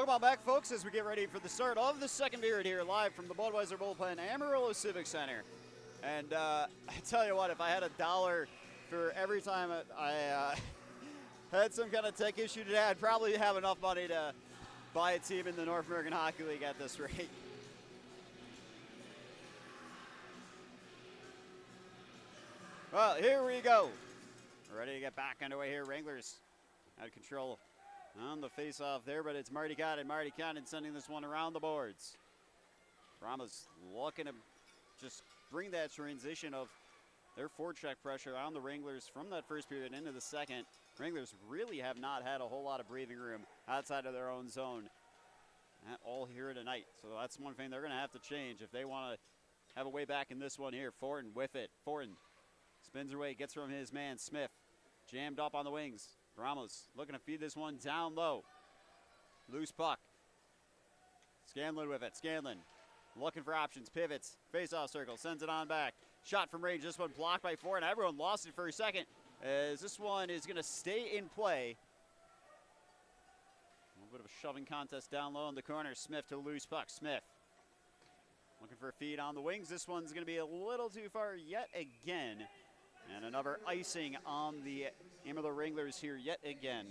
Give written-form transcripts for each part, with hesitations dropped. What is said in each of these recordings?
Welcome on back, folks, as we get ready for the start of the second period here, live from the Budweiser Bullpen, Amarillo Civic Center. And I tell you what, if I had $1 for every time I had some kind of tech issue today, I'd probably have enough money to buy a team in the North American Hockey League at this rate. Well, here we go. We're ready to get back underway here. Wranglers out of control on the face-off there, but it's Marty Cotton. Marty Cotton sending this one around the boards. Brahmas looking to just bring that transition of their forecheck pressure on the Wranglers from that first period into the second. Wranglers really have not had a whole lot of breathing room outside of their own zone all here tonight. So that's one thing they're going to have to change if they want to have a way back in this one here. Fortin with it. Fortin spins away, gets from his man Smith. Jammed up on the wings. Brahmas looking to feed this one down low. Loose puck. Scanlon with it. Scanlon looking for options. Pivots. Face-off circle. Sends it on back. Shot from range. This one blocked by Fortin. Everyone lost it for a second as this one is going to stay in play. A little bit of a shoving contest down low in the corner. Smith to loose puck. Smith looking for a feed on the wings. This one's going to be a little too far yet again. And another icing on the Amarillo Wranglers here yet again.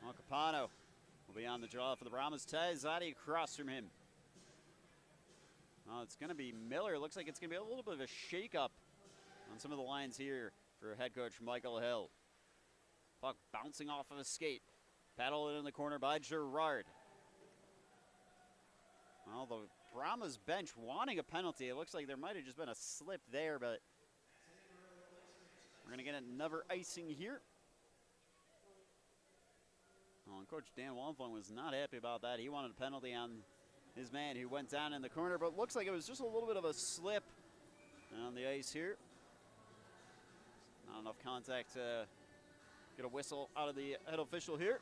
Well, Capano will be on the draw for the Brahmas. Zadi across from him. It's going to be Miller. Looks like it's going to be a little bit of a shake-up on some of the lines here for head coach Michael Hill. Puck bouncing off of a skate. Paddled in the corner by Gerard. Well, the Brahmas bench wanting a penalty. It looks like there might have just been a slip there, but we're going to get another icing here. Oh, and Coach Dan Wallenflung was not happy about that. He wanted a penalty on his man who went down in the corner, but looks like it was just a little bit of a slip on the ice here. Not enough contact to get a whistle out of the head official here.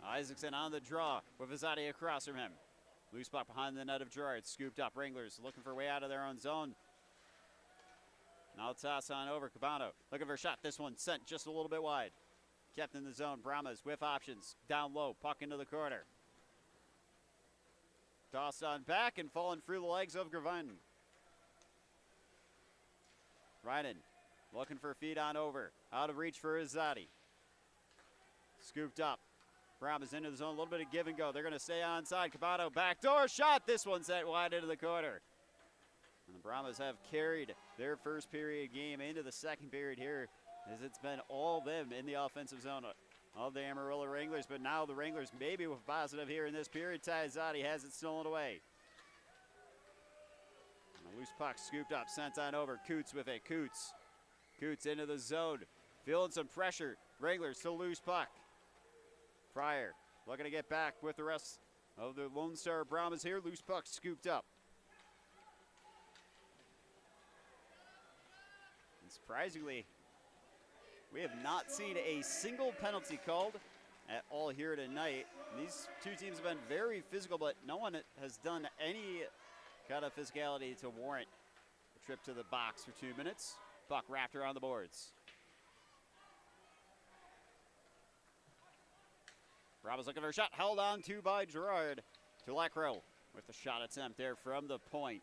Isaacson on the draw with Vizzotti across from him. Loose puck behind the net of Gerard. Scooped up. Wranglers looking for a way out of their own zone. Now toss on over. Cabano looking for a shot. This one sent just a little bit wide. Kept in the zone. Brahmas with options. Down low. Puck into the corner. Tossed on back and falling through the legs of Gravine. Ryden looking for a feed on over. Out of reach for Izzati. Scooped up. Brahmas into the zone. A little bit of give and go. They're going to stay onside. Cabano backdoor shot. This one set wide into the corner. And the Brahmas have carried their first period game into the second period here, as it's been all them in the offensive zone of the Amarillo Wranglers, but now the Wranglers maybe with positive here in this period. Taizzati has it stolen away. And a loose puck scooped up, sent on over. Coots with it. Coots into the zone, feeling some pressure. Wranglers still loose puck. Pryor looking to get back with the rest of the Lone Star Brahmas here. Loose puck scooped up. And surprisingly, we have not seen a single penalty called at all here tonight. And these two teams have been very physical, but no one has done any kind of physicality to warrant a trip to the box for 2 minutes. Buck wrapped around the boards. Brahmas looking for a shot, held on to by Gerard. To Lecro with the shot attempt there from the point.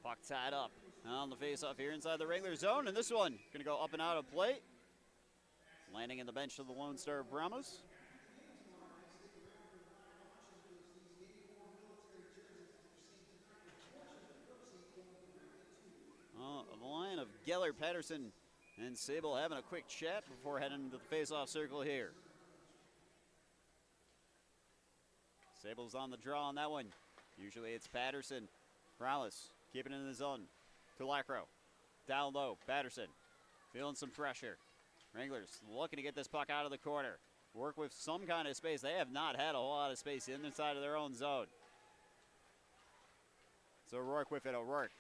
Puck tied up on the faceoff here inside the Wrangler zone, and this one going to go up and out of play. Landing in the bench of the Lone Star Brahmas. The line of Geller, Patterson, and Sable having a quick chat before heading into the faceoff circle here. Sable's on the draw on that one. Usually it's Patterson. Brahmas keeping it in the zone. Tulacro. Down low. Patterson feeling some pressure. Wranglers looking to get this puck out of the corner. Work with some kind of space. They have not had a whole lot of space inside of their own zone. So O'Rourke with it. O'Rourke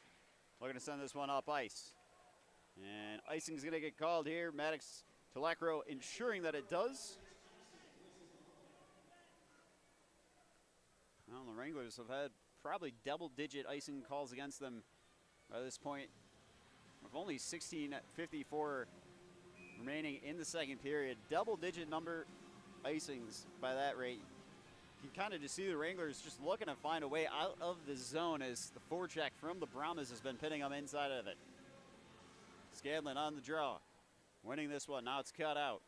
looking to send this one up ice. And icing's going to get called here. Maddox Tulacro ensuring that it does. Well, the Wranglers have had probably double-digit icing calls against them by this point. With only 16:54 remaining in the second period. Double-digit number icings by that rate. You can kind of just see the Wranglers just looking to find a way out of the zone as the forecheck from the Brahmas has been pinning them inside of it. Scanlon on the draw. Winning this one. Now it's cut out.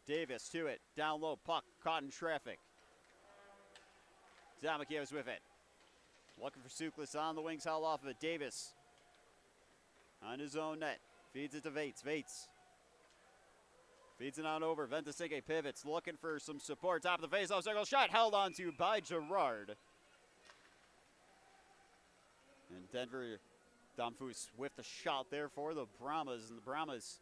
Davis to it. Down low. Puck caught in traffic. Damakiewicz with it. Looking for Suklis on the wings. Held off of it. Davis on his own net. Feeds it to Vates. Vates feeds it on over. Ventusike pivots. Looking for some support. Top of the face-off circle. Shot held onto by Gerard. And Denver Domfus with the shot there for the Brahmas. And the Brahmas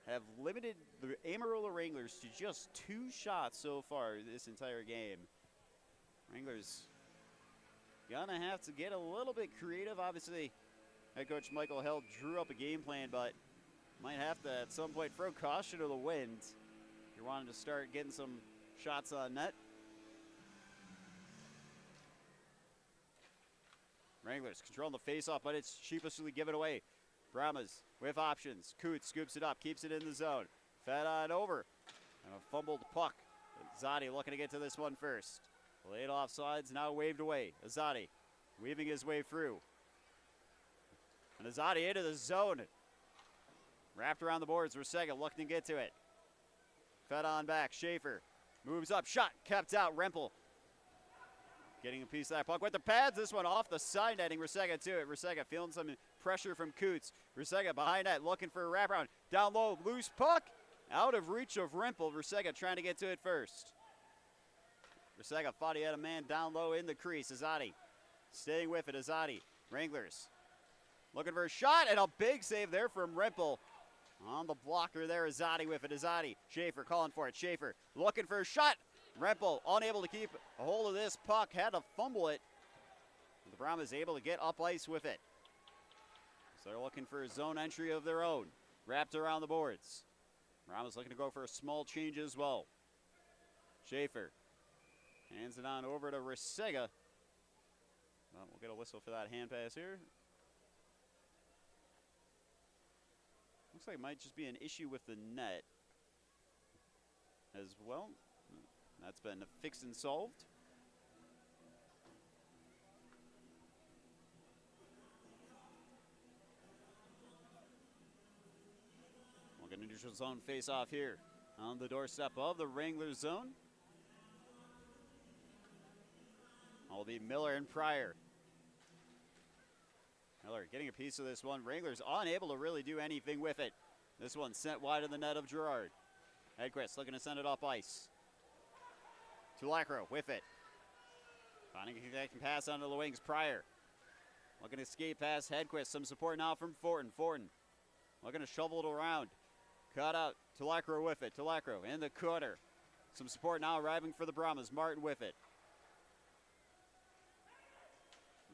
have limited the Amarillo Wranglers to just 2 shots so far this entire game. Wranglers gonna have to get a little bit creative. Obviously, head coach Michael Held drew up a game plan, but might have to at some point throw caution to the wind if you're wanting to start getting some shots on net. Wranglers controlling the face-off, but it's sheepishly given away. Brahmas with options. Coots scoops it up, keeps it in the zone. Fed on over. And a fumbled puck. Azadi looking to get to this one first. Laid off sides, now waved away. Azadi weaving his way through. And Azadi into the zone. Wrapped around the boards. Rusega looking to get to it. Fed on back. Schaefer moves up. Shot kept out. Rempel getting a piece of that puck with the pads. This one off the side netting. Rusega to it. Rusega feeling some pressure from Coots. Rusega behind net looking for a wraparound. Down low. Loose puck. Out of reach of Rempel. Rusega trying to get to it first. Rusega thought he had a man down low in the crease. Azadi staying with it. Azadi. Wranglers looking for a shot and a big save there from Rempel. On the blocker there, Azadi with it. Azadi. Schaefer calling for it. Schaefer looking for a shot. Rempel unable to keep a hold of this puck. Had to fumble it. The Brahmas able to get up ice with it. So they're looking for a zone entry of their own. Wrapped around the boards. Brahmas looking to go for a small change as well. Schaefer hands it on over to Rusega. Well, we'll get a whistle for that hand pass here. Looks like it might just be an issue with the net as well. That's been fixed and solved. We'll get a neutral zone face off here on the doorstep of the Wranglers zone. Will be Miller and Pryor. Miller getting a piece of this one. Wranglers unable to really do anything with it. This one sent wide of the net of Gerard. Hedquist looking to send it up ice. Tulacro with it. Finding a connecting pass onto the wings. Pryor looking to skate past Hedquist. Some support now from Fortin. Fortin looking to shovel it around. Cut out. Tulacro with it. Tulacro in the corner. Some support now arriving for the Brahmas. Martin with it.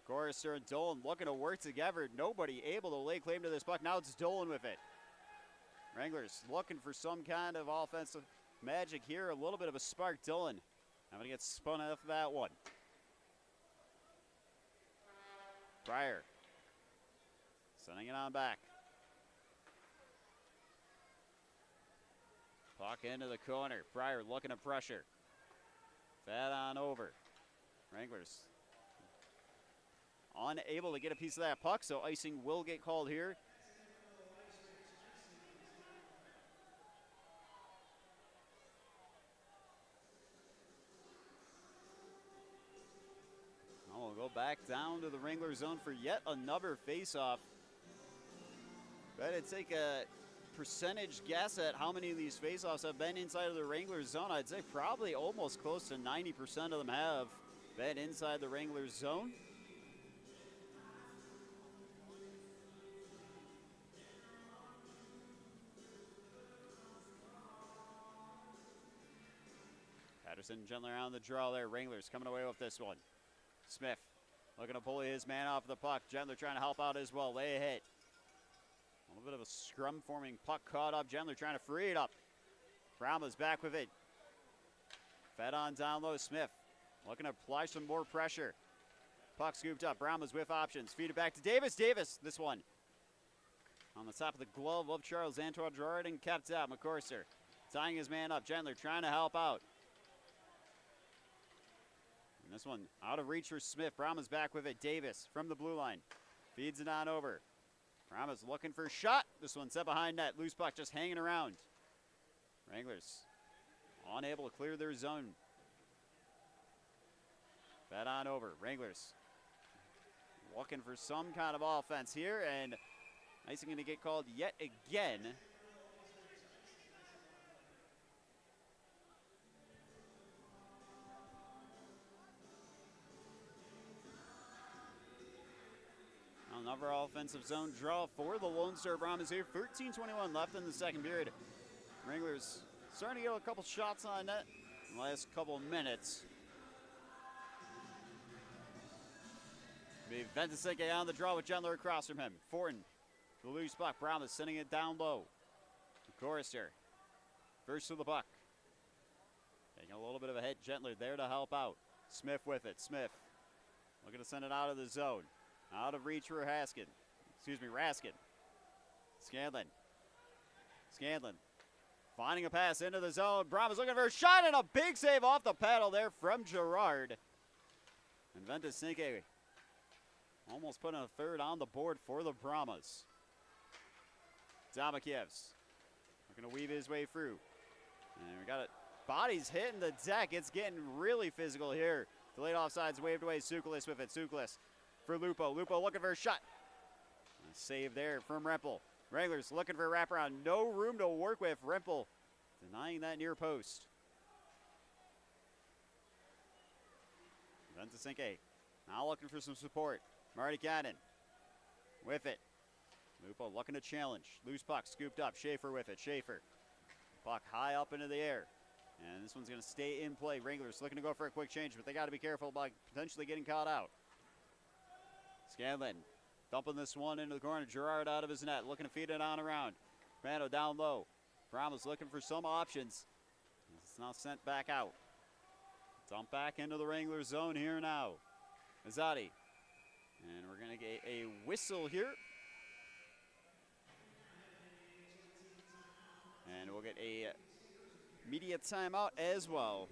Gorrister and Dolan looking to work together. Nobody able to lay claim to this puck. Now it's Dolan with it. Wranglers looking for some kind of offensive magic here. A little bit of a spark. Dolan having to get spun off that one. Pryor sending it on back. Puck into the corner. Pryor looking to pressure. Fed on over. Wranglers unable to get a piece of that puck, so icing will get called here. Now we'll go back down to the Wrangler zone for yet another face-off. But it's take a percentage guess at how many of these faceoffs have been inside of the Wranglers zone, I'd say probably almost close to 90% of them have been inside the Wranglers zone. Patterson gently around the draw there. Wranglers coming away with this one. Smith looking to pull his man off the puck. Gentler trying to help out as well. Lay a hit. A little bit of a scrum forming. Puck caught up. Gentler trying to free it up. Brahmas back with it. Fed on down low. Smith looking to apply some more pressure. Puck scooped up. Brahmas with options. Feed it back to Davis. Davis, this one on the top of the glove of Charles Antoine Gerard and kept out. McCorser tying his man up. Gentler trying to help out. And this one out of reach for Smith. Brahmas back with it. Davis from the blue line. Feeds it on over. Brahmas looking for a shot. This one set behind net. Loose puck just hanging around. Wranglers unable to clear their zone. Fed on over. Wranglers looking for some kind of offense here, and icing going to get called yet again. Another offensive zone draw for the Lone Star Brahmas here. 13:21 left in the second period. Wranglers starting to get a couple shots on net in the last couple minutes. Be Ventiseke on the draw with Gentler across from him. Fortin, the loose puck. Brahmas sending it down low. Chorister first to the puck. Taking a little bit of a hit. Gentler there to help out. Smith with it. Smith looking to send it out of the zone. Out of reach for Raskin. Scanlon finding a pass into the zone. Brahmas looking for a shot and a big save off the paddle there from Gerard. And Ventiseke almost putting a third on the board for the Brahmas. Damakievs looking to weave his way through. And we got it. Bodies hitting the deck. It's getting really physical here. Delayed offsides waved away. Sukulis with it. Sukulis for Lupo. Lupo looking for a shot. A save there from Rempel. Wranglers looking for a wraparound. No room to work with. Rempel denying that near post. Ventiseke now looking for some support. Marty Cannon with it. Lupo looking to challenge. Loose puck scooped up. Schaefer with it. Schaefer. Puck high up into the air. And this one's going to stay in play. Wranglers looking to go for a quick change, but they got to be careful about potentially getting caught out. Scanlon dumping this one into the corner. Gerard out of his net, looking to feed it on around. Brando down low. Brahmas looking for some options. It's now sent back out. Dump back into the Wranglers zone here now. Azadi. And we're going to get a whistle here. And we'll get a media timeout as well.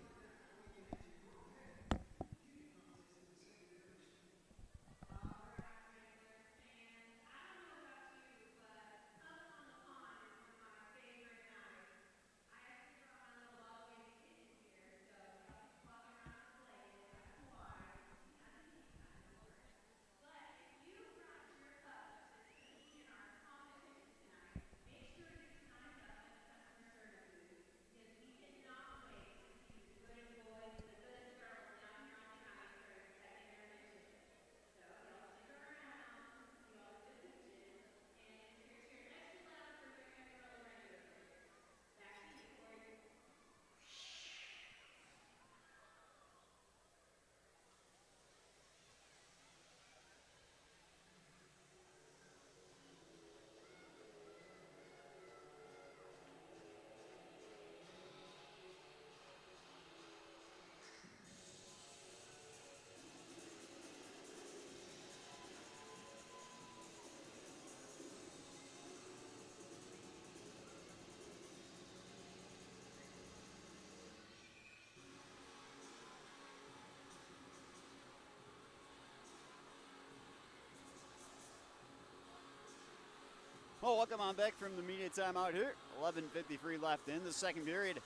Well, welcome on back from the media timeout here. 11:53 left in the second period.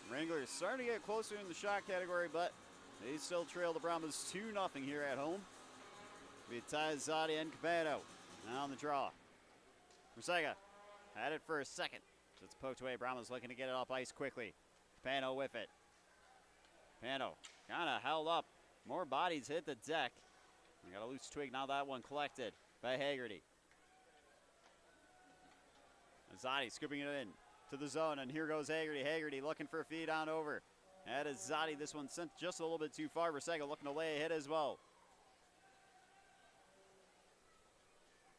Wranglers starting to get closer in the shot category, but they still trail the Brahmas 2-0 here at home. Be Ty, Zadi, and Cabano now on the draw. Rusega Had it for a second. So it's poked away. Brahmas looking to get it up ice quickly. Pano with it. Pano kind of held up. More bodies hit the deck. We got a loose twig. Now that one collected by Haggerty. Azadi scooping it in to the zone, and here goes Haggerty. Haggerty looking for a feed on over. That is Azadi. This one sent just a little bit too far. Resega looking to lay a hit as well.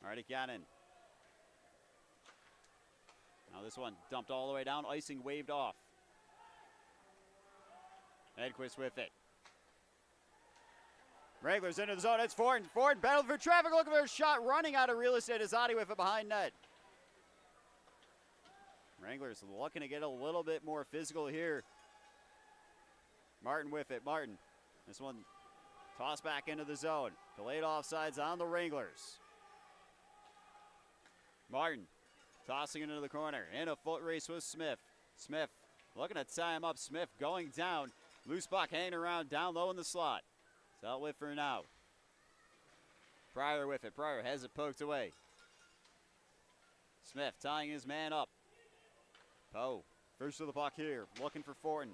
Alrighty, Cannon. Now this one dumped all the way down. Icing waved off. Edquist with it. Wranglers into the zone. It's Ford. Ford battled for traffic. Looking for a shot. Running out of real estate. Azadi with it behind net. Wranglers looking to get a little bit more physical here. Martin with it. Martin. This one tossed back into the zone. Delayed offsides on the Wranglers. Martin tossing it into the corner. In a foot race with Smith. Smith looking to tie him up. Smith going down. Loose puck hanging around down low in the slot. It's out with for now. Pryor with it. Pryor has it poked away. Smith tying his man up. Poe first to the puck here. Looking for Fortin.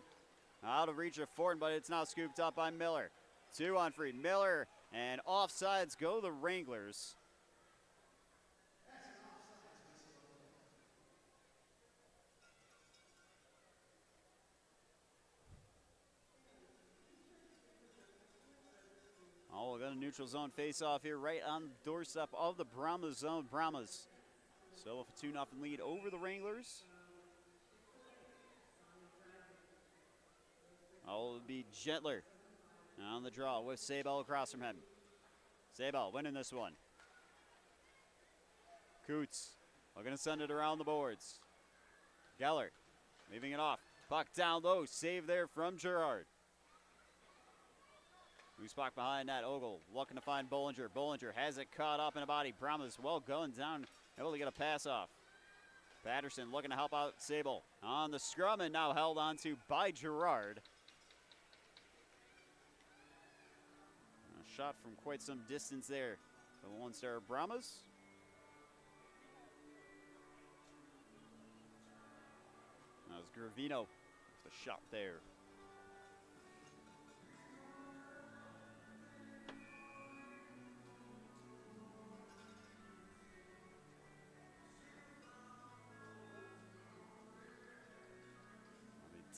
Out of reach of Fortin, but it's now scooped up by Miller. 2 on Freed. Miller and offsides go the Wranglers. Oh, we got a neutral zone face-off here right on the doorstep of the Brahmas zone. Brahmas still with a 2-0 lead over the Wranglers. Oh, it'll be Gentler on the draw with Sabel across from him. Sabel winning this one. Coots looking to send it around the boards. Geller leaving it off. Puck down low. Save there from Gerard. Loose puck behind that. Ogle looking to find Bollinger. Bollinger has it caught up in a body. Brahmas well going down. Able to get a pass off. Patterson looking to help out Sabel on the scrum and now held onto by Gerard. A shot from quite some distance there for the Lone Star Brahmas. That was Gravino with the shot there.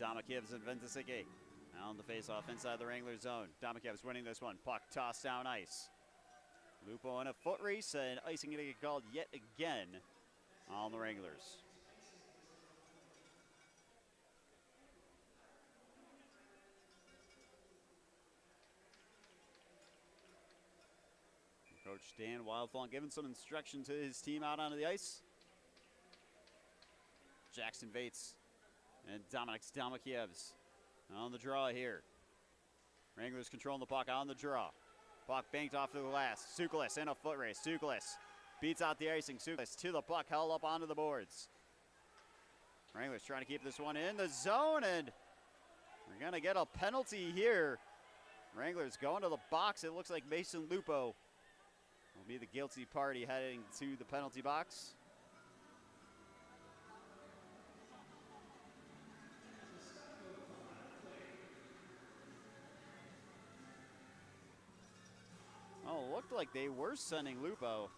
Domakivs and Ventisicki on the face-off inside the Wrangler zone. Domakivs winning this one. Puck tossed down ice. Lupo in a foot race and icing going to get called yet again on the Wranglers. Coach Dan Wildfong giving some instruction to his team out onto the ice. Jackson Vates and Dominic Domakievs on the draw here. Wranglers controlling the puck on the draw. Puck banked off the glass. Sukulis in a foot race. Sukulis beats out the icing. Sukulis to the puck, held up onto the boards. Wranglers trying to keep this one in the zone, and we're going to get a penalty here. Wranglers going to the box. It looks like Mason Lupo will be the guilty party heading to the penalty box. Oh, it looked like they were sending Lupo.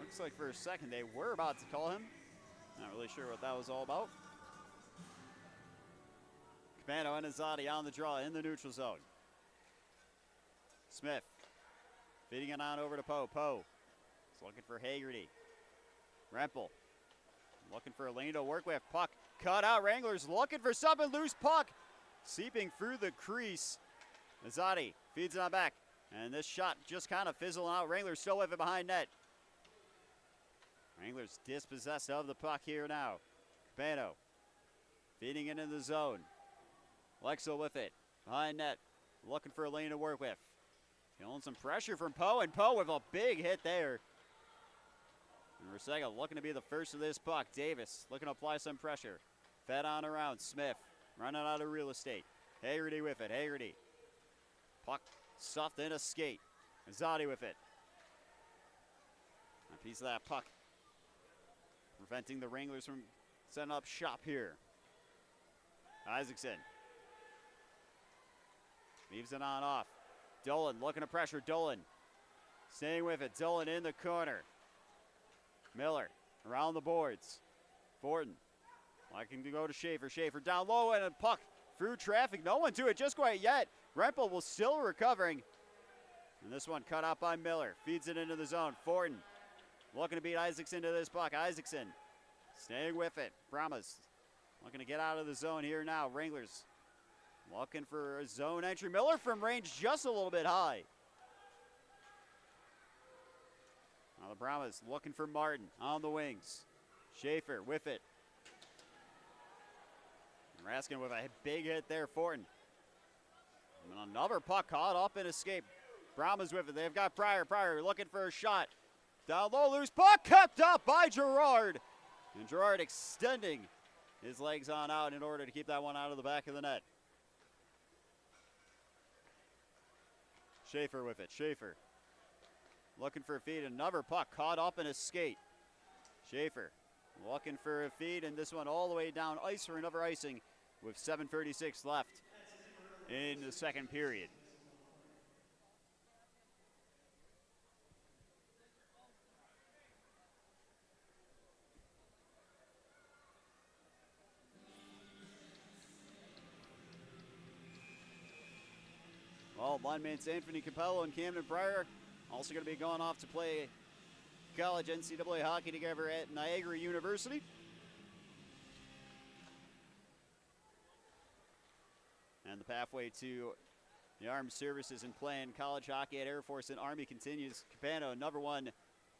Looks like for a second they were about to call him. Not really sure what that was all about. Cabano and Azadi on the draw in the neutral zone. Smith feeding it on over to Poe. Poe is looking for Haggerty. Rempel looking for a lane to work with. Puck cut out. Wranglers looking for something. Loose puck seeping through the crease. Azadi feeds it on back. And this shot just kind of fizzling out. Wranglers still with it behind net. Wranglers dispossessed of the puck here now. Cabano feeding it in the zone. Lexel with it behind net. Looking for a lane to work with. Feeling some pressure from Poe, and Poe with a big hit there. And Rusega looking to be the first of this puck. Davis looking to apply some pressure. Fed on around. Smith running out of real estate. Haggerty with it. Haggerty. Puck stuffed in a skate. Azadi with it. A piece of that puck, preventing the Wranglers from setting up shop here. Isaacson leaves it on off. Dolan looking to pressure. Dolan staying with it. Dolan in the corner. Miller around the boards. Fortin liking to go to Schaefer. Schaefer down low and a puck through traffic. No one to it just quite yet. Rempel will still recovering. And this one cut out by Miller. Feeds it into the zone. Fortin looking to beat Isaacson to this puck. Isaacson staying with it. Brahmas looking to get out of the zone here now. Wranglers looking for a zone entry. Miller from range just a little bit high. Now the Brahmas looking for Martin on the wings. Schaefer with it. Raskin with a big hit there. Fortin. And another puck caught up and escape. Brahmas with it. They've got Pryor. Pryor looking for a shot. Down low, loose puck kept up by Gerard. And Gerard extending his legs on out in order to keep that one out of the back of the net. Schaefer with it. Schaefer looking for a feed. Another puck caught up in a skate. Schaefer looking for a feed, and this one all the way down ice for another icing with 7:36 left in the second period. Well, lineman's Anthony Capello and Camden Pryor also going to be going off to play college NCAA hockey together at Niagara University. And the pathway to the Armed Services and playing college hockey at Air Force and Army continues. Capano, another one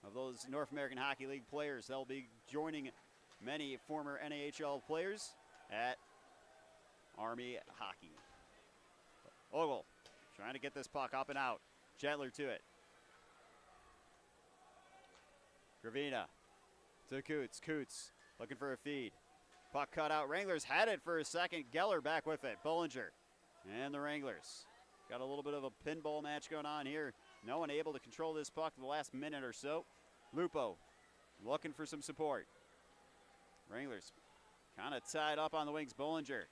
of those North American Hockey League players. They'll be joining many former NAHL players at Army hockey. Ogle trying to get this puck up and out. Jetler to it. Gravina to Coots. Coots looking for a feed. Puck cut out. Wranglers had it for a second. Geller back with it. Bollinger and the Wranglers got a little bit of a pinball match going on here. No one able to control this puck for the last minute or so. Lupo looking for some support. Wranglers kind of tied up on the wings. Bollinger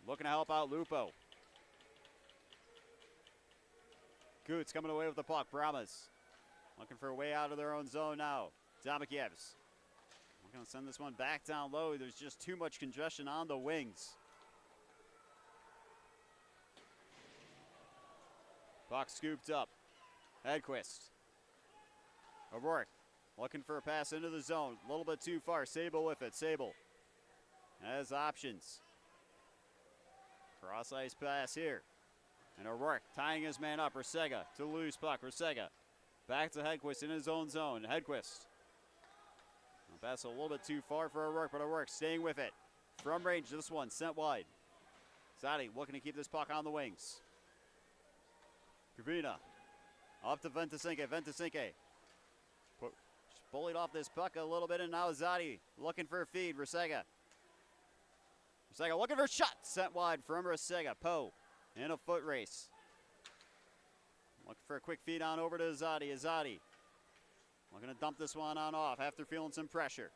looking to help out Lupo. Coots coming away with the puck. Brahmas looking for a way out of their own zone now. Damakievs. We're going to send this one back down low. There's just too much congestion on the wings. Puck scooped up. Hedquist. O'Rourke looking for a pass into the zone. A little bit too far. Sable with it. Sable has options. Cross-ice pass here. And O'Rourke tying his man up. Resega to loose puck. Resega back to Hedquist in his own zone. Hedquist. Pass a little bit too far for O'Rourke, but O'Rourke staying with it. From range, this one sent wide. Zadi looking to keep this puck on the wings. Gravina up to Ventasinke. Ventasinke bullied off this puck a little bit, and now Zadi looking for a feed. Resega. Resega looking for a shot. Sent wide from Resega. Poe in a foot race. Looking for a quick feed on over to Azadi. Azadi looking to dump this one on off after feeling some pressure.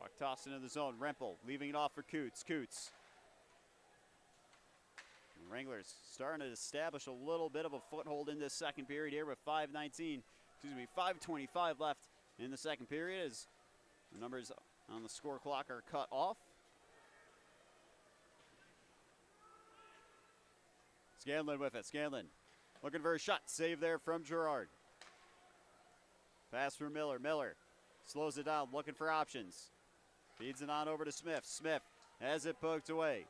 Puck tossed into the zone. Rempel leaving it off for Coots. Coots. The Wranglers starting to establish a little bit of a foothold in this second period here with 5:25 left in the second period as the numbers on the score clock are cut off. Scanlon with it. Scanlon looking for a shot. Save there from Gerard. Pass for Miller. Miller slows it down, looking for options. Feeds it on over to Smith. Smith has it poked away.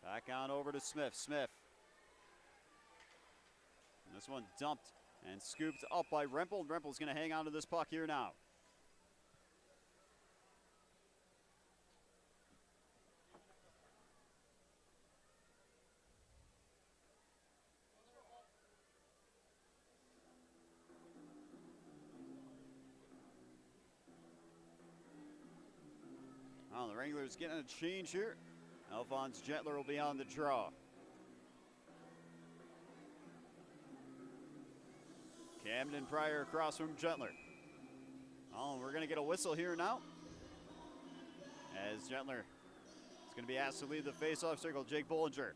Back on over to Smith. Smith. And this one dumped and scooped up by Rempel. Rempel's going to hang on to this puck here now. The Wranglers getting a change here. Alphonse Gentler will be on the draw. Camden Pryor across from Gentler. Oh, we're going to get a whistle here now, as Gentler is going to be asked to leave the face-off circle. Jake Bollinger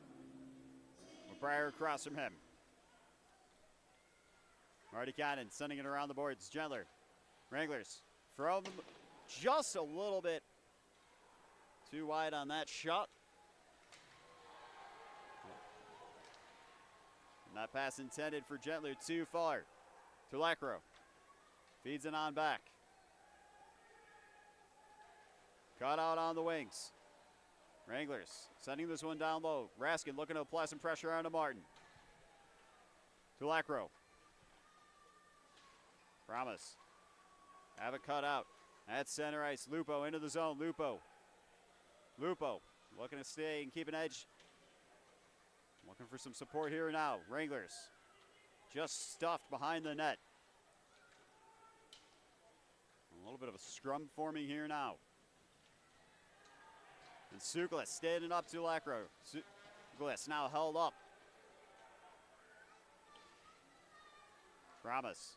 with Pryor across from him. Marty Cannon sending it around the boards. Gentler, Wranglers from just a little bit too wide on that shot. And that pass intended for Gentler too far. Tulacro feeds it on back. Caught out on the wings. Wranglers sending this one down low. Raskin looking to apply some pressure onto Martin. Tulacro. Brahmas have it cut out. At center ice. Lupo into the zone. Lupo looking to stay and keep an edge. Looking for some support here now. Wranglers just stuffed behind the net. A little bit of a scrum forming here now. And Suklis standing up to Lacro. Suklis now held up. Brahmas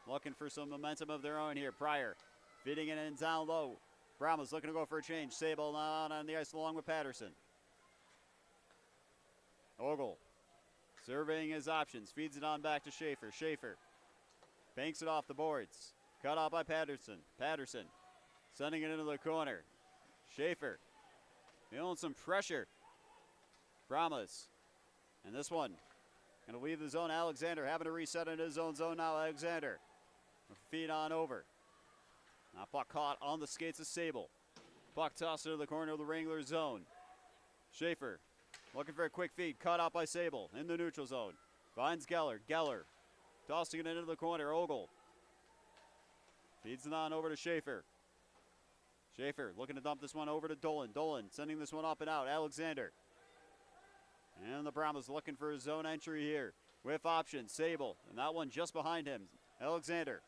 looking for some momentum of their own here. Pryor feeding it in down low. Brahmas looking to go for a change. Sable now out on the ice along with Patterson. Ogle surveying his options. Feeds it on back to Schaefer. Schaefer banks it off the boards. Cut off by Patterson. Patterson sending it into the corner. Schaefer feeling some pressure. Brahmas. And this one going to leave the zone. Alexander having to reset into his own zone now. Alexander feed on over. Now puck caught on the skates of Sable. Puck tossed into the corner of the Wranglers zone. Schaefer looking for a quick feed. Cut out by Sable in the neutral zone. Finds Geller. Geller tossing it into the corner. Ogle feeds it on over to Schaefer. Schaefer looking to dump this one over to Dolan. Dolan sending this one up and out. Alexander. And the Brahmas looking for a zone entry here with options. Sable. And that one just behind him. Alexander.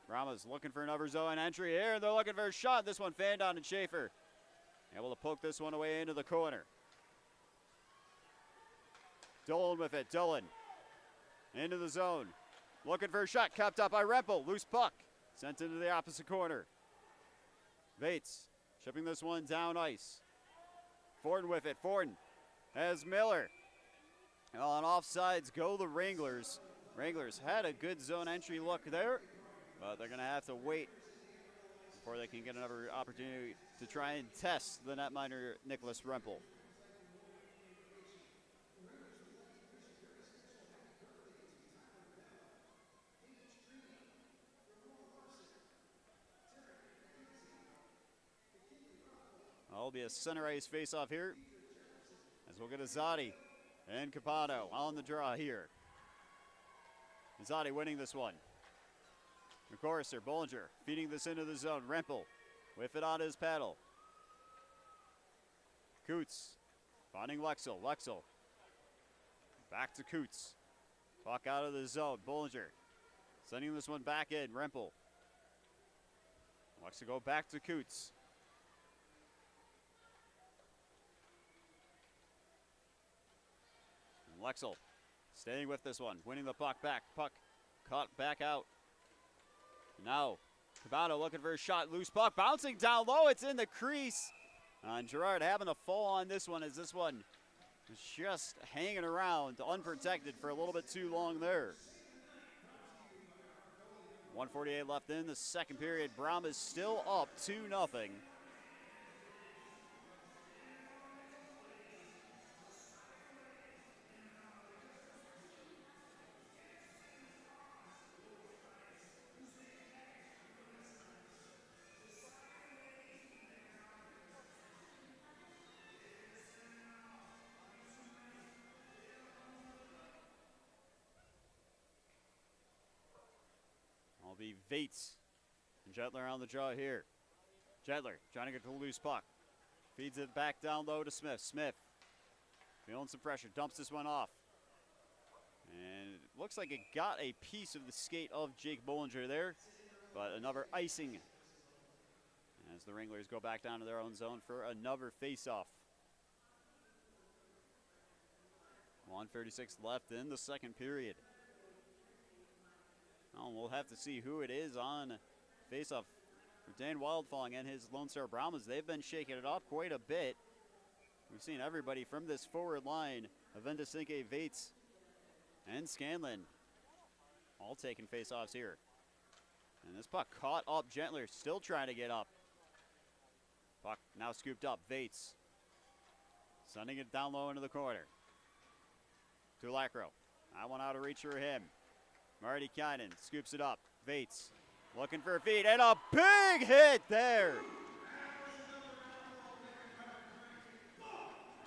Brahmas looking for another zone entry here. They're looking for a shot. This one fanned on and Schaefer able to poke this one away into the corner. Dolan with it. Dolan into the zone. Looking for a shot. Kept up by Rempel. Loose puck. Sent into the opposite corner. Bates shipping this one down ice. Forden with it. Forden has Miller. On offsides go the Wranglers. Wranglers had a good zone entry look there, but they're going to have to wait before they can get another opportunity to try and test the netminder Nicholas Rempel. That'll be a center ice face-off here, as we'll get Azadi and Capano on the draw here. Azadi winning this one. McCorrister, Bollinger feeding this into the zone. Rempel with it on his paddle. Coots finding Lexel. Lexel back to Coots. Puck out of the zone. Bollinger sending this one back in. Rempel. Lexel go back to Coots. Lexel staying with this one, winning the puck back. Puck caught back out. Now, Cabano looking for a shot. Loose puck bouncing down low. It's in the crease. And Gerard having a fall on this one as this one was just hanging around unprotected for a little bit too long there. 1:48 left in the second period. Brahmas still up 2-0. Be Vates and Jetler on the draw here. Jetler trying to get the loose puck. Feeds it back down low to Smith. Smith feeling some pressure. Dumps this one off. And it looks like it got a piece of the skate of Jake Bollinger there. But another icing as the Wranglers go back down to their own zone for another face-off. 1:36 left in the second period. Well, we'll have to see who it is on faceoff for Dan Wildfong and his Lone Star Brahmas. They've been shaking it off quite a bit. We've seen everybody from this forward line, Avendasinke, Vates, and Scanlon, all taking faceoffs here. And this puck caught up. Gentler still trying to get up. Puck now scooped up. Vates sending it down low into the corner. To Lacro. That one out of reach for him. Marty Kynan scoops it up. Vates looking for a feed, and a big hit there.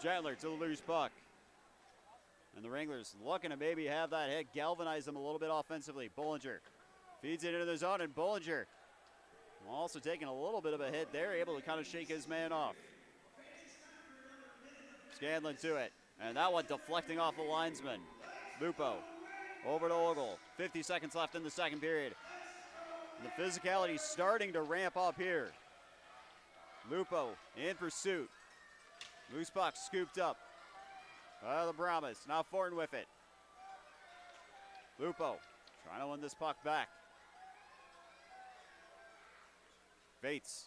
Gentler to the loose puck. And the Wranglers looking to maybe have that hit, galvanize them a little bit offensively. Bollinger feeds it into the zone, and Bollinger also taking a little bit of a hit there, able to kind of shake his man off. Scanlon to it, and that one deflecting off the linesman. Lupo over to Ogle. 50 seconds left in the second period. And the physicality starting to ramp up here. Lupo in pursuit. Loose puck scooped up by the Brahmas. Now Fortin with it. Lupo trying to win this puck back. Vates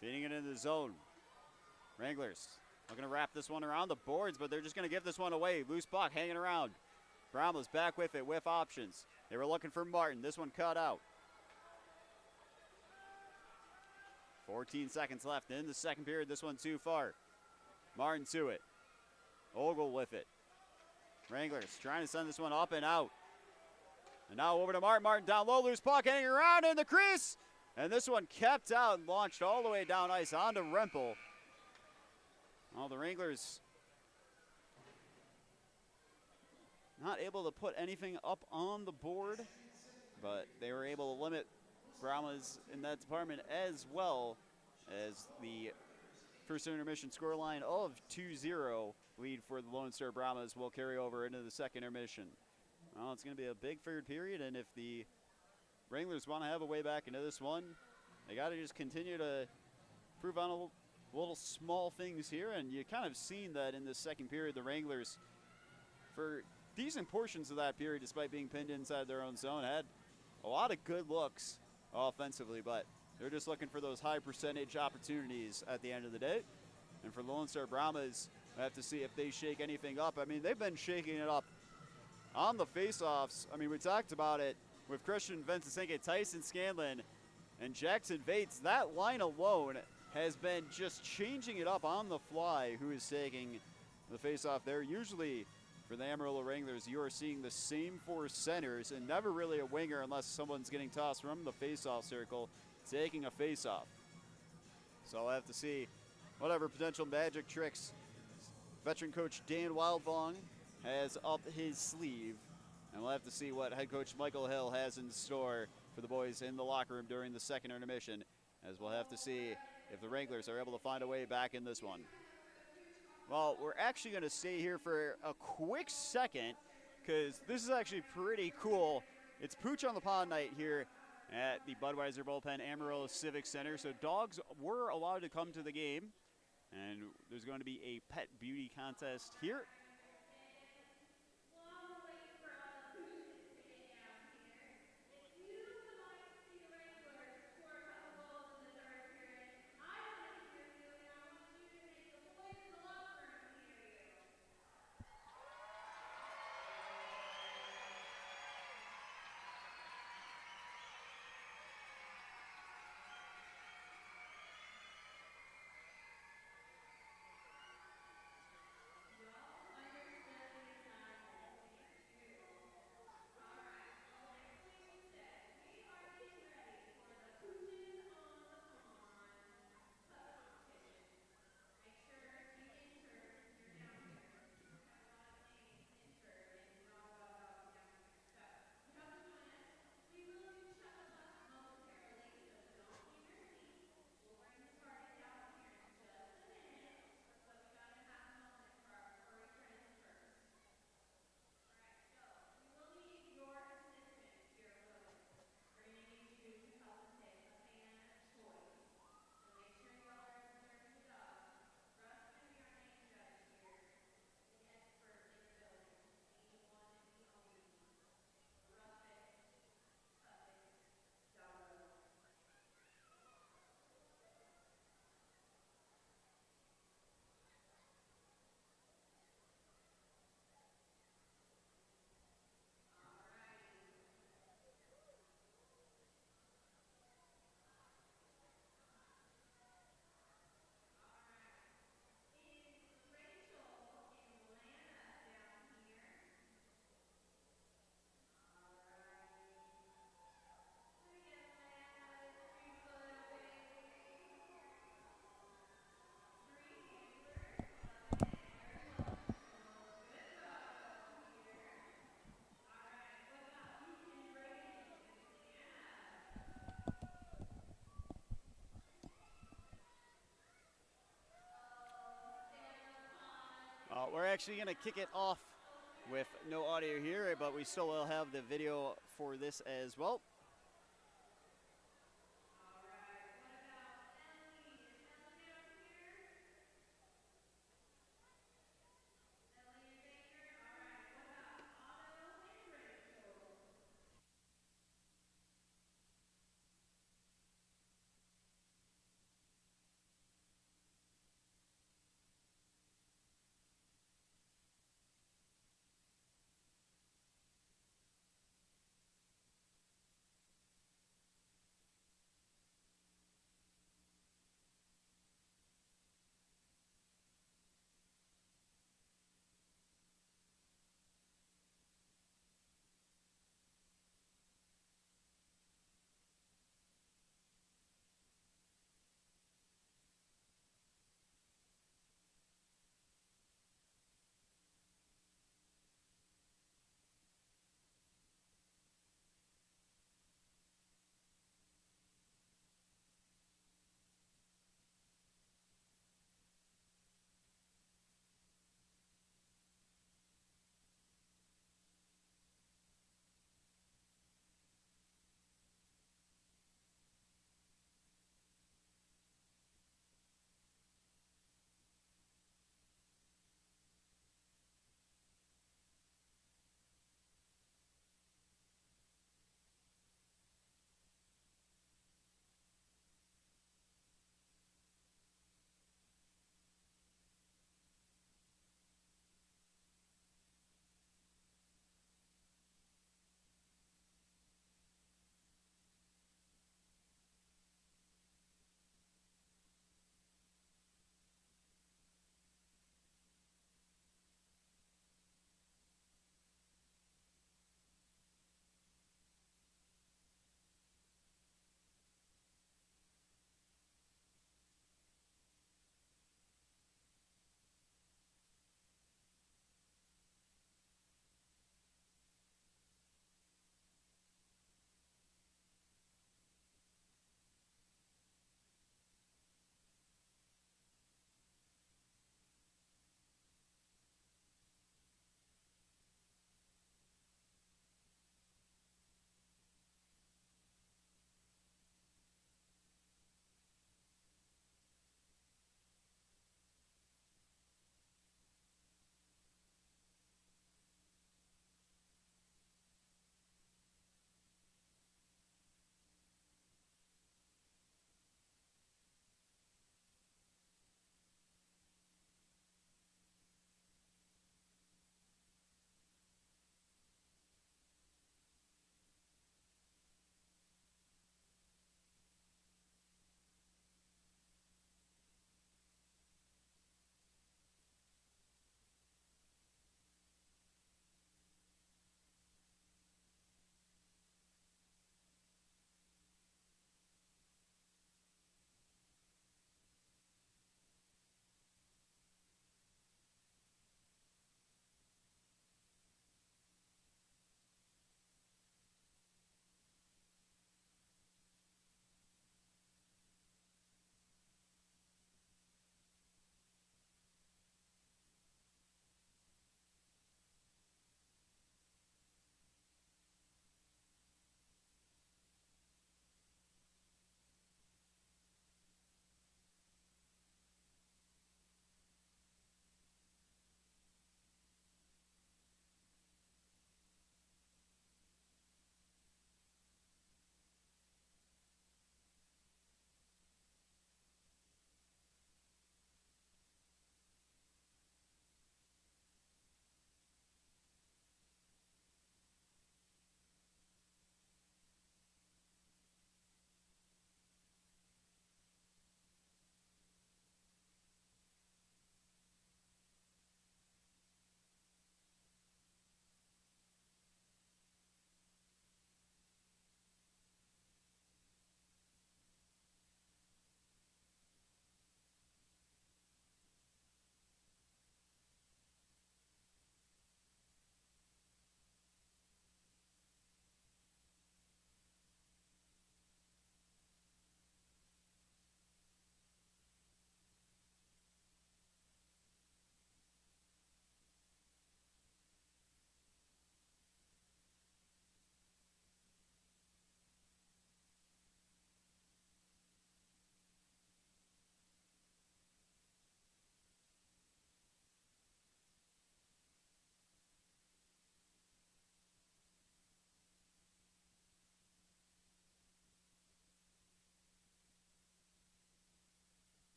feeding it into the zone. Wranglers looking to wrap this one around the boards, but they're just going to give this one away. Loose puck hanging around. Brahmas back with it with options. They were looking for Martin. This one cut out. 14 seconds left in the second period. This one too far. Martin to it. Ogle with it. Wranglers trying to send this one up and out. And now over to Martin. Martin down low. Loose puck hanging around in the crease. And this one kept out and launched all the way down ice onto Rempel. Well, the Wranglers not able to put anything up on the board, but they were able to limit Brahmas in that department, as well as the first intermission scoreline of 2-0 lead for the Lone Star Brahmas will carry over into the second intermission. Well, it's going to be a big third period, and if the Wranglers want to have a way back into this one, they got to just continue to prove on a little small things here, and you kind of seen that in the second period. The Wranglers, for decent portions of that period, despite being pinned inside their own zone, had a lot of good looks offensively, but they're just looking for those high percentage opportunities at the end of the day. And for Lone Star Brahmas, I have to see if they shake anything up. I mean, they've been shaking it up on the faceoffs. I mean, we talked about it with Christian Ventusenke, Tyson Scanlon, and Jackson Vates. That line alone has been just changing it up on the fly. Who is taking the faceoff there? Usually for the Amarillo Wranglers, you are seeing the same four centers and never really a winger unless someone's getting tossed from the faceoff circle taking a faceoff. So I'll have to see whatever potential magic tricks veteran coach Dan Wildfong has up his sleeve. And we'll have to see what head coach Michael Hill has in store for the boys in the locker room during the second intermission, as we'll have to see if the Wranglers are able to find a way back in this one. Well, we're actually going to stay here for a quick second because this is actually pretty cool. It's Pooch on the Pond night here at the Budweiser Bullpen Amarillo Civic Center. So dogs were allowed to come to the game, and there's going to be a pet beauty contest here. We're actually going to kick it off with no audio here, but we still will have the video for this as well.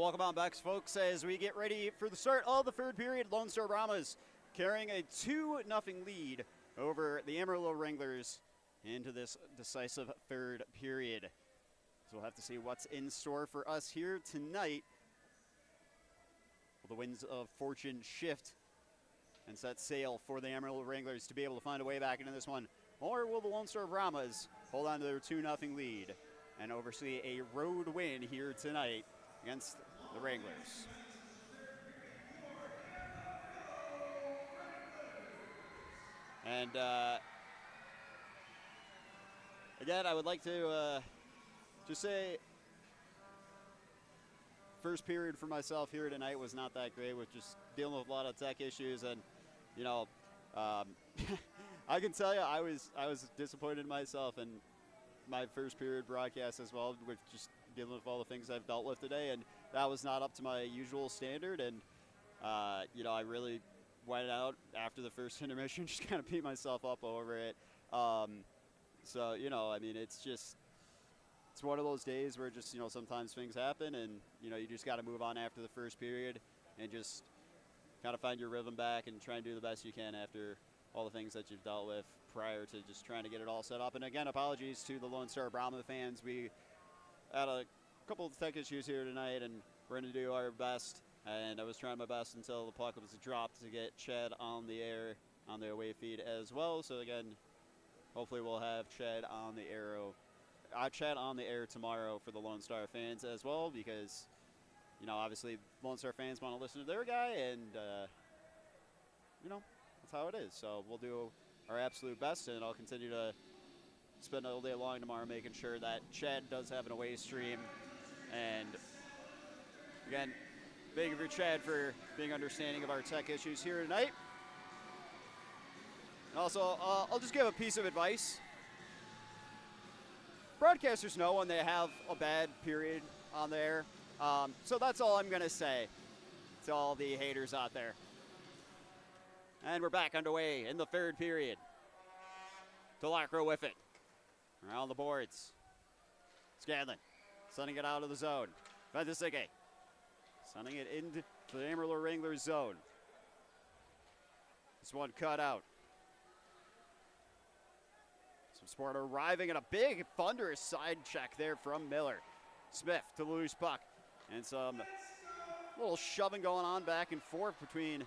welcome on back, folks, as we get ready for the start of the third period. Lone Star Brahmas carrying a 2-0 lead over the Amarillo Wranglers into this decisive third period. So we'll have to see what's in store for us here tonight. Will the winds of fortune shift and set sail for the Amarillo Wranglers to be able to find a way back into this one? Or will the Lone Star Brahmas hold on to their 2-0 lead and oversee a road win here tonight against the Wranglers? And again, I would like to just say first period for myself here tonight was not that great, with just dealing with a lot of tech issues. And, you know, I can tell you I was disappointed in myself in my first period broadcast as well, with just dealing with all the things I've dealt with today, and that was not up to my usual standard. And you know, I really went out after the first intermission, just kind of beat myself up over it. So, you know, I mean, it's one of those days where just, you know, sometimes things happen, and, you know, you just got to move on after the first period and just kind of find your rhythm back and try and do the best you can after all the things that you've dealt with prior to just trying to get it all set up. And again, apologies to the Lone Star Brahma fans. We had a couple of tech issues here tonight, and we're going to do our best. And I was trying my best until the puck was dropped to get Chad on the air on the away feed as well. So again, hopefully we'll have Chad on the air tomorrow for the Lone Star fans as well, because, you know, obviously Lone Star fans want to listen to their guy, and you know, that's how it is. So we'll do our absolute best, and I'll continue to spend all day long tomorrow making sure that Chad does have an away stream. And again, thank you for Chad for being understanding of our tech issues here tonight. And also, I'll just give a piece of advice. Broadcasters know when they have a bad period on there. So that's all I'm going to say to all the haters out there. And we're back underway in the third period. Delacro with it. Around the boards. Scanlon sending it out of the zone. Ventisike sending it into the Amarillo Wranglers zone. This one cut out. Some sport arriving at a big, thunderous side check there from Miller. Smith to the loose puck. And some little shoving going on back and forth between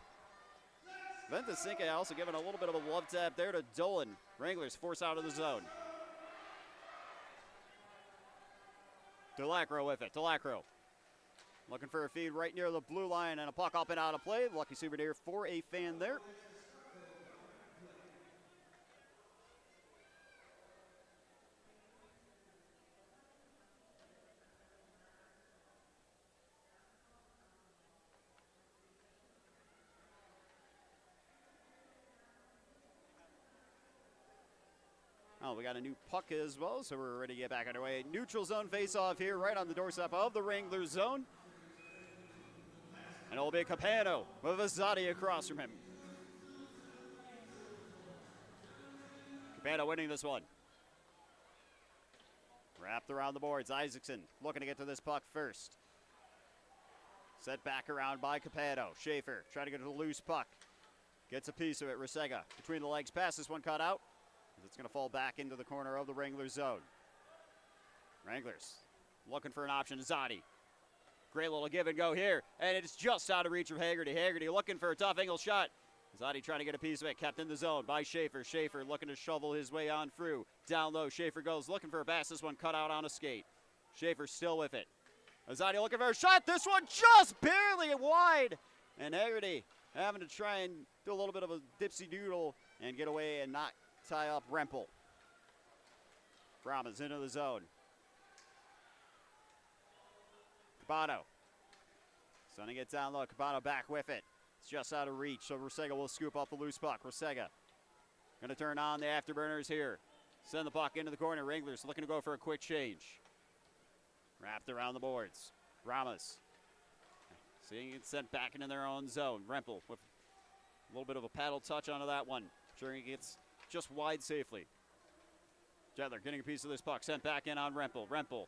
Ventisike, also giving a little bit of a love tap there to Dolan. Wranglers force out of the zone. Delacro with it. Delacro looking for a feed right near the blue line, and a puck up and out of play. Lucky souvenir for a fan there. Oh, we got a new puck as well, so we're ready to get back underway. Neutral zone face-off here, right on the doorstep of the Wranglers zone. And it'll be Capano with Azadi across from him. Capano winning this one. Wrapped around the boards. Isaacson looking to get to this puck first. Set back around by Capano. Schaefer trying to get to the loose puck. Gets a piece of it. Rusega between the legs. Pass this one cut out. It's going to fall back into the corner of the Wranglers zone. Wranglers looking for an option. Zadi. Great little give and go here. And it's just out of reach of Haggerty. Haggerty looking for a tough angle shot. Zadi trying to get a piece of it. Kept in the zone by Schaefer. Schaefer looking to shovel his way on through. Down low. Schaefer goes looking for a pass. This one cut out on a skate. Schaefer still with it. Zadi looking for a shot. This one just barely wide. And Haggerty having to try and do a little bit of a dipsy doodle and get away and not tie up Rempel. Brahmas into the zone. Cabano sending it down low. Cabano back with it. It's just out of reach, so Rusega will scoop up the loose puck. Rusega going to turn on the afterburners here. Send the puck into the corner. Wranglers looking to go for a quick change. Wrapped around the boards. Brahmas seeing it sent back into their own zone. Rempel with a little bit of a paddle touch onto that one. Sure he gets just wide safely. Jetler getting a piece of this puck. Sent back in on Rempel. Rempel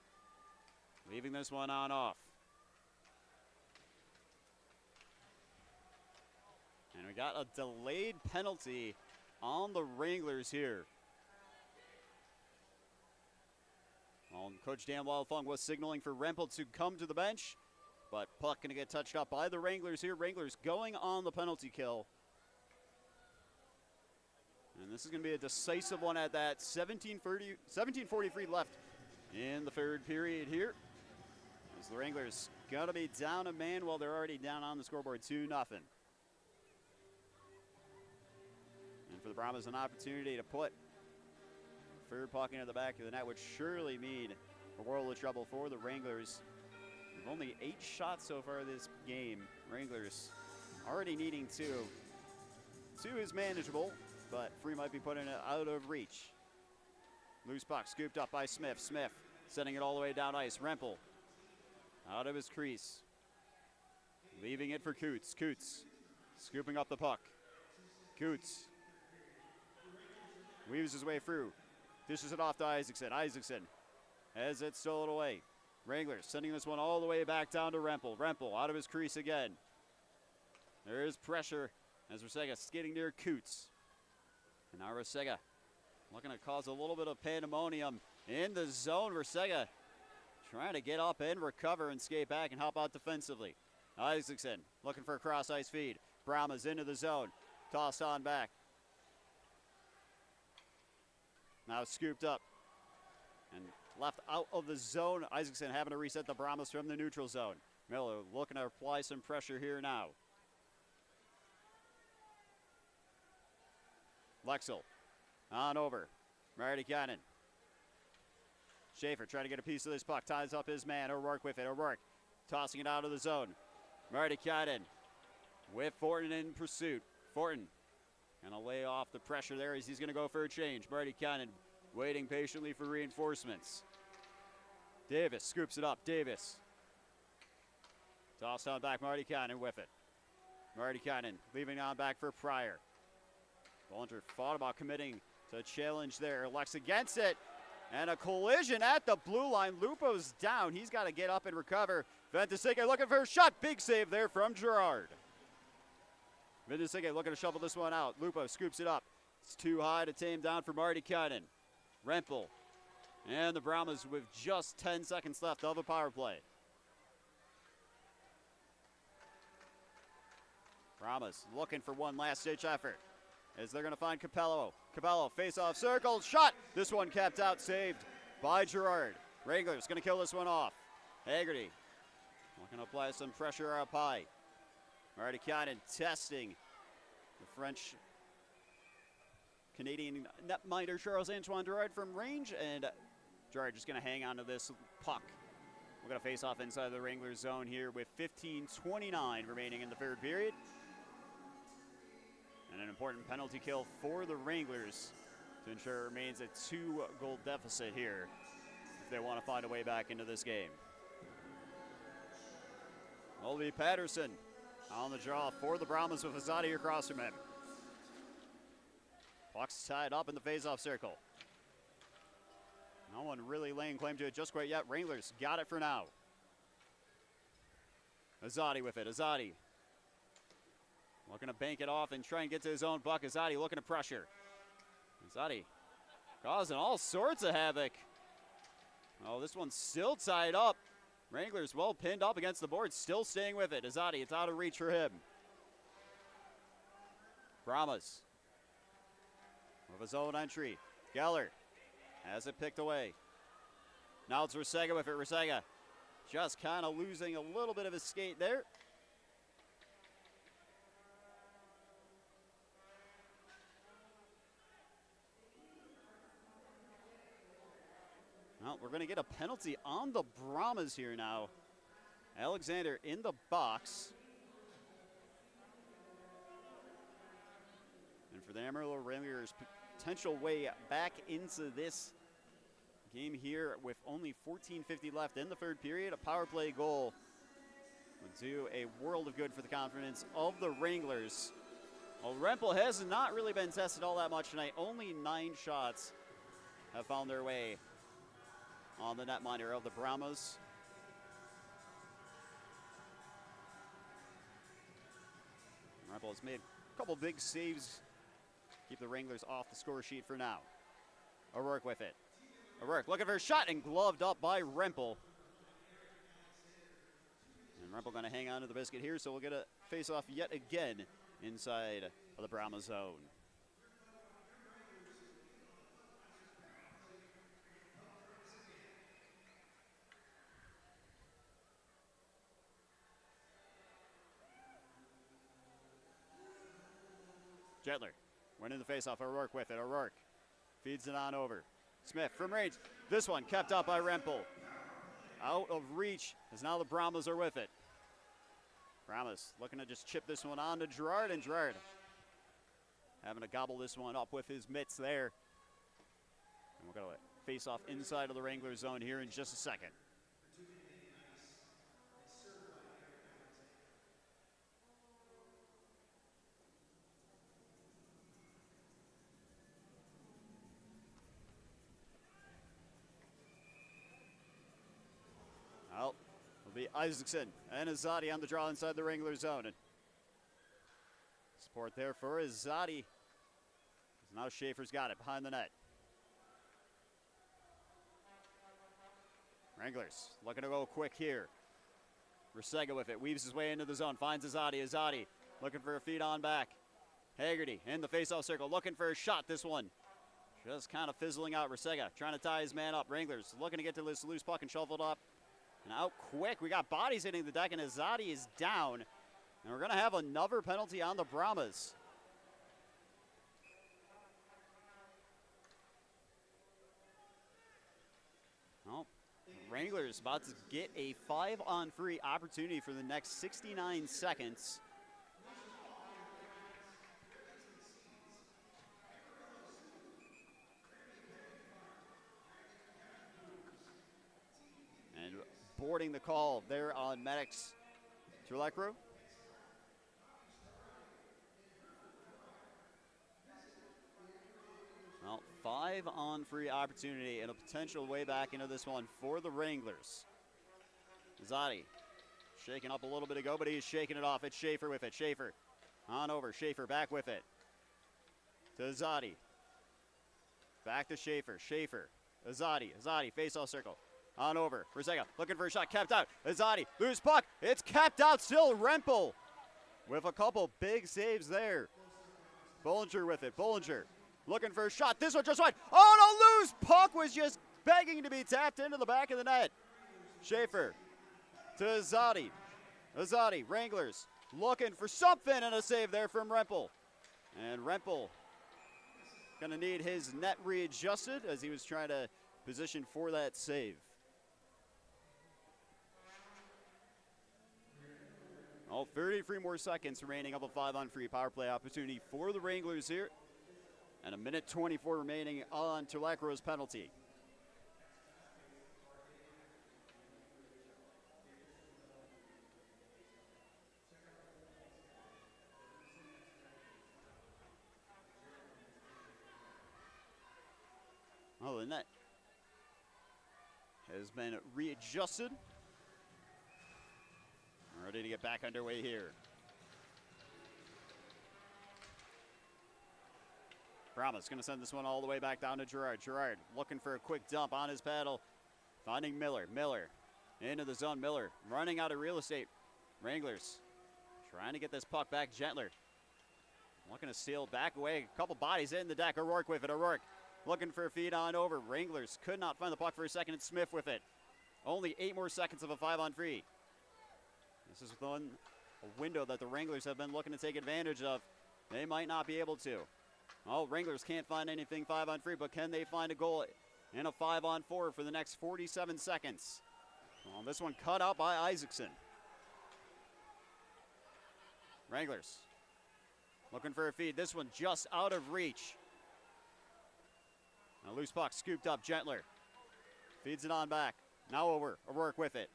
leaving this one on off. And we got a delayed penalty on the Wranglers here. Well, Coach Dan Wildfung was signaling for Rempel to come to the bench, but puck going to get touched up by the Wranglers here. Wranglers going on the penalty kill. And this is going to be a decisive one at that. 17:43 left in the third period here. As the Wranglers going to be down a man while they're already down on the scoreboard 2-0. And for the Brahmas, an opportunity to put third puck into the back of the net would surely mean a world of trouble for the Wranglers. With only 8 shots so far this game. Wranglers already needing 2. 2 is manageable, but 3 might be putting it out of reach. Loose puck scooped up by Smith. Smith sending it all the way down ice. Rempel out of his crease. Leaving it for Coots. Coots scooping up the puck. Coots weaves his way through. Dishes it off to Isaacson. Isaacson has it stolen away. Wranglers sending this one all the way back down to Rempel. Rempel out of his crease again. There is pressure as Rusega skating near Coots. And now Rusega looking to cause a little bit of pandemonium in the zone. Rusega trying to get up and recover and skate back and help out defensively. Isaacson looking for a cross ice feed. Brahmas into the zone. Tossed on back. Now scooped up and left out of the zone. Isaacson having to reset the Brahmas from the neutral zone. Miller looking to apply some pressure here now. Lexel on over. Marty Cannon. Schaefer trying to get a piece of this puck. Ties up his man. O'Rourke with it. O'Rourke tossing it out of the zone. Marty Cannon with Fortin in pursuit. Fortin gonna lay off the pressure there as he's gonna go for a change. Marty Cannon waiting patiently for reinforcements. Davis scoops it up. Davis tossed on back. Marty Cannon with it. Marty Cannon leaving on back for Pryor. Bollinger thought about committing to a challenge there. Lex against it. And a collision at the blue line. Lupo's down. He's got to get up and recover. Ventusike looking for a shot. Big save there from Gerard. Ventusike looking to shovel this one out. Lupo scoops it up. It's too high to tame down for Marty Cannon. Rempel and the Brahmas with just 10 seconds left of a power play. Brahmas looking for one last ditch effort as they're going to find Capello. Capello face-off circle, shot. This one kept out, saved by Gerard. Wranglers going to kill this one off. Haggerty looking to apply some pressure up high. Marty Cannon testing the French Canadian netminder Charles-Antoine Gerard from range, and Gerard just going to hang on to this puck. We're going to face off inside the Wranglers zone here with 15:29 remaining in the third period. And an important penalty kill for the Wranglers to ensure it remains a 2-goal deficit here if they want to find a way back into this game. Oldie Patterson on the draw for the Brahmas with Azadi across from him. Puck's tied up in the face-off circle. No one really laying claim to it just quite yet. Wranglers got it for now. Azadi with it. Azadi looking to bank it off and try and get to his own puck. Azadi looking to pressure. Azadi causing all sorts of havoc. Oh, this one's still tied up. Wranglers well pinned up against the board, still staying with it. Azadi, it's out of reach for him. Brahmas with his own entry. Geller has it picked away. Now it's Rusega with it. Rusega just kind of losing a little bit of his skate there. Well, we're going to get a penalty on the Brahmas here now. Alexander in the box. And for the Amarillo Wranglers, potential way back into this game here with only 14:50 left in the third period. A power play goal would do a world of good for the confidence of the Wranglers. Well, Rempel has not really been tested all that much tonight. Only 9 shots have found their way on the netminder of the Brahmas. Rempel has made couple big saves. Keep the Wranglers off the score sheet for now. O'Rourke with it. O'Rourke looking for a shot and gloved up by Rempel. And Rempel going to hang on to the biscuit here, so we'll get a face-off yet again inside of the Brahma zone. Gentler winning the faceoff. O'Rourke with it. O'Rourke feeds it on over. Smith from range. This one kept up by Rempel. Out of reach as now the Brahmas are with it. Brahmas looking to just chip this one on to Gerard, and Gerard having to gobble this one up with his mitts there. And we're going to face off inside of the Wrangler zone here in just a second. Well, it'll be Isaacson and Azadi on the draw inside the Wrangler zone. And support there for Azadi. Now Schaefer's got it behind the net. Wranglers looking to go quick here. Resega with it, weaves his way into the zone, finds Azadi. Azadi looking for a feed on back. Haggerty in the face-off circle, looking for a shot. This one just kind of fizzling out. Resega trying to tie his man up. Wranglers looking to get to this loose puck and shuffled up. And out quick, we got bodies hitting the deck, and Azadi is down. And we're going to have another penalty on the Brahmas. Well, Wranglers about to get a 5-on-3 opportunity for the next 69 seconds. And boarding the call there on Maddox Turlecro. Well, 5-on-3 opportunity and a potential way back into this one for the Wranglers. Zadi shaking up a little bit ago, but he's shaking it off. It's Schaefer with it. Schaefer on over. Schaefer back with it. To Zadi. Back to Schaefer. Schaefer. Azadi. Azadi face-off circle. On over. Resega looking for a shot. Kept out. Azadi. Loose puck. It's kept out still. Rempel with a couple big saves there. Bollinger with it. Bollinger looking for a shot. This one just went. Oh, no, loose puck was just begging to be tapped into the back of the net. Schaefer to Azadi. Azadi, Wranglers looking for something, and a save there from Rempel. And Rempel going to need his net readjusted as he was trying to position for that save. Oh, 33 more seconds remaining of a 5-on-3 power play opportunity for the Wranglers here. And a minute 24 remaining on Turlecro's penalty. Oh, the net has been readjusted. Ready to get back underway here. Brahmas going to send this one all the way back down to Gerard. Gerard looking for a quick dump on his paddle. Finding Miller. Miller into the zone. Miller running out of real estate. Wranglers trying to get this puck back. Gentler looking to steal back away. A couple bodies in the deck. O'Rourke with it. O'Rourke looking for a feed on over. Wranglers could not find the puck for a second. It's Smith with it. Only 8 more seconds of a 5-on-3. This is a window that the Wranglers have been looking to take advantage of. They might not be able to. Oh, Wranglers can't find anything 5-on-3, but can they find a goal in a 5-on-4 for the next 47 seconds? Well, this one cut out by Isaacson. Wranglers looking for a feed. This one just out of reach. A loose puck scooped up. Gentler feeds it on back. Now over. O'Rourke with it.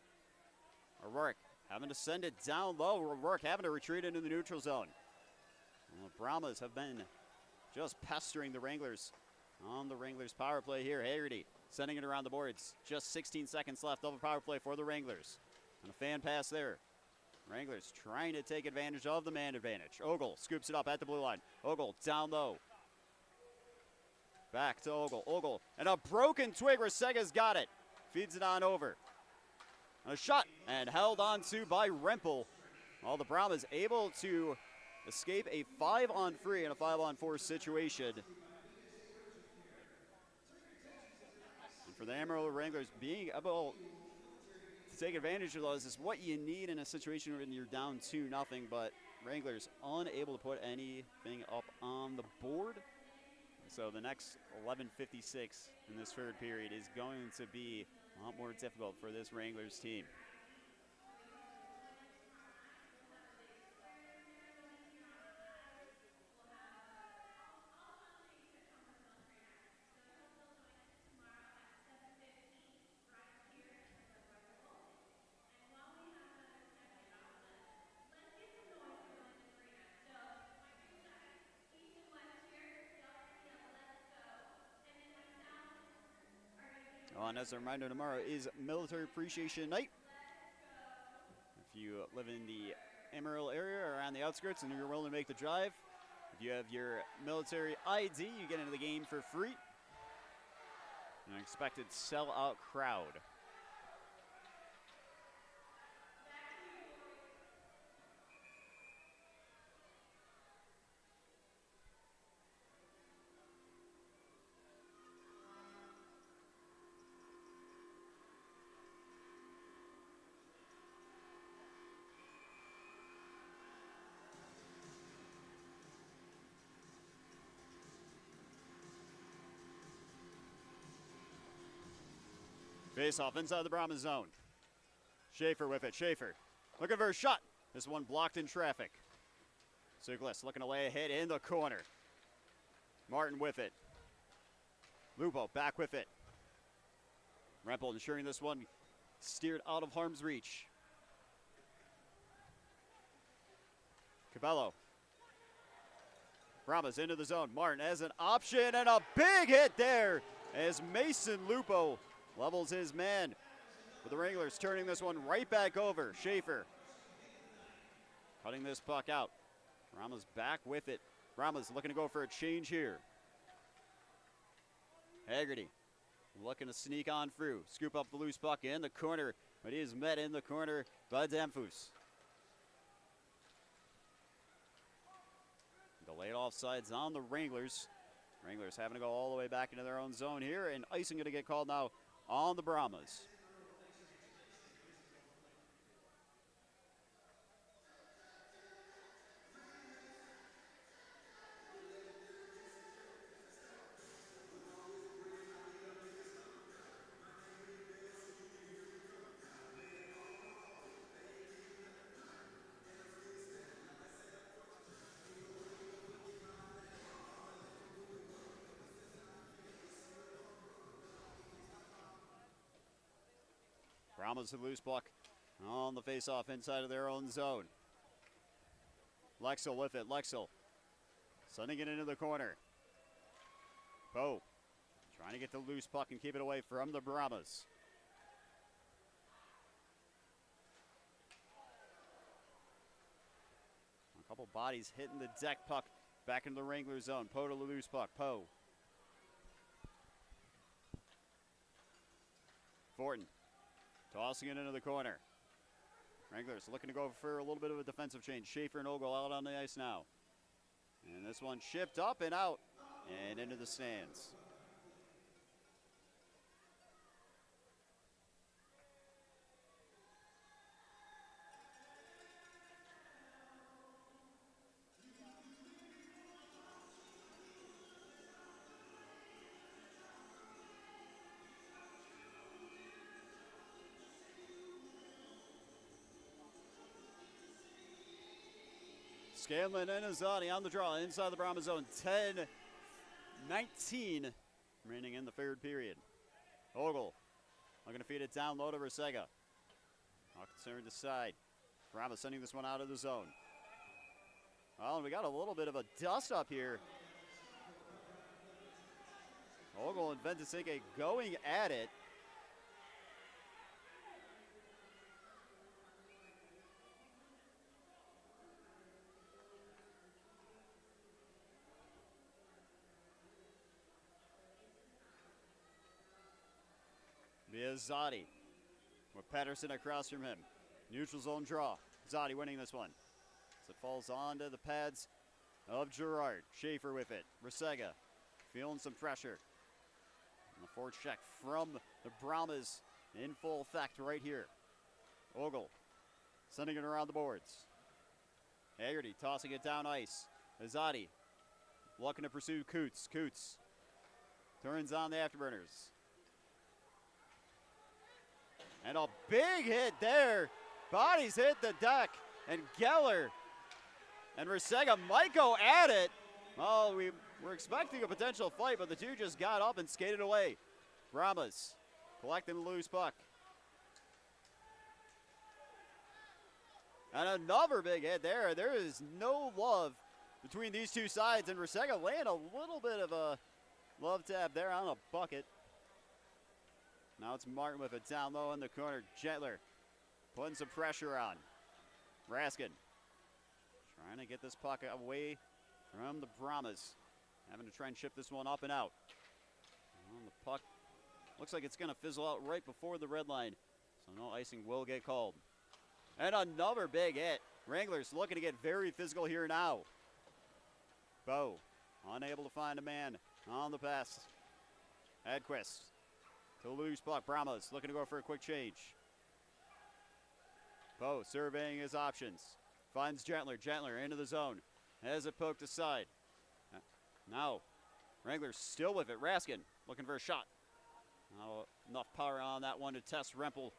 O'Rourke having to send it down low. O'Rourke having to retreat into the neutral zone. Well, the Brahmas have been just pestering the Wranglers on the Wranglers power play here. Haggerty sending it around the boards. Just 16 seconds left of a power play for the Wranglers. And a fan pass there Wranglers trying to take advantage of the man advantage. Ogle scoops it up at the blue line. Ogle down low. Back to Ogle. Ogle and a broken twig. Resega's got it. Feeds it on over. A shot and held on to by Rempel. All the Brahmas able to escape a 5-on-3 and a 5-on-4 situation. And for the Amarillo Wranglers, being able to take advantage of those is what you need in a situation when you're down 2-0, but Wranglers unable to put anything up on the board. So the next 11:56 in this third period is going to be a lot more difficult for this Wranglers team. Oh, and as a reminder, tomorrow is Military Appreciation Night. If you live in the Amarillo area or around the outskirts and you're willing to make the drive, if you have your military ID, you get into the game for free. An expected sellout crowd. Face off inside the Brahmas zone. Schaefer with it. Schaefer looking for a shot. This one blocked in traffic. Siglis looking to lay a hit in the corner. Martin with it. Lupo back with it. Rempel ensuring this one steered out of harm's reach. Cabello. Brahmas into the zone. Martin has an option and a big hit there as Mason Lupo levels his man. With the Wranglers turning this one right back over. Schaefer cutting this puck out. Brahmas back with it. Brahmas looking to go for a change here. Haggerty looking to sneak on through. Scoop up the loose puck in the corner, but he is met in the corner by Damphus. Delayed offsides on the Wranglers. Wranglers having to go all the way back into their own zone here, and icing going to get called now on the Brahmas. Brahmas with loose puck on the face-off inside of their own zone. Lexel with it. Lexel sending it into the corner. Poe trying to get the loose puck and keep it away from the Brahmas. A couple bodies hitting the deck puck back into the Wrangler zone. Poe to the loose puck. Poe. Fortin tossing it into the corner. Wranglers looking to go for a little bit of a defensive change. Schaefer and Ogle out on the ice now. And this one shipped up and out and into the stands. Scanlon and Azadi on the draw inside the Brahmas zone. 10-19 remaining in the third period. Ogle looking to feed it down low to Resega. Not concerned to side. Brahmas sending this one out of the zone. Well, and we got a little bit of a dust up here. Ogle and Ventiseke going at it. via Zadi. With Pedersen across from him. Neutral zone draw. Zadi winning this one. As it falls onto the pads of Gerard. Schaefer with it. Resega feeling some pressure. And the forecheck from the Brahmas in full effect right here. Ogle sending it around the boards. Haggerty tossing it down ice. Azadi looking to pursue Coots. Coots turns on the afterburners. And a big hit there. Bodies hit the deck. And Geller and Resega might go at it. Oh, we were expecting a potential fight, but the two just got up and skated away. Brahmas collecting the loose puck. And another big hit there. There is no love between these two sides, and Resega laying a little bit of a love tap there on a bucket. Now it's Martin with it down low in the corner. Gentler putting some pressure on. Raskin trying to get this puck away from the Brahmas. Having to try and chip this one up and out. Well, the puck looks like it's going to fizzle out right before the red line. So no icing will get called. And another big hit. Wranglers looking to get very physical here now. Bow unable to find a man on the pass. Edquist to loose puck. Brahmas looking to go for a quick change. Bow surveying his options. Finds Gentler. Gentler into the zone. Has it poked aside. Now, Wranglers still with it. Raskin looking for a shot. Not enough power on that one to test Rempel.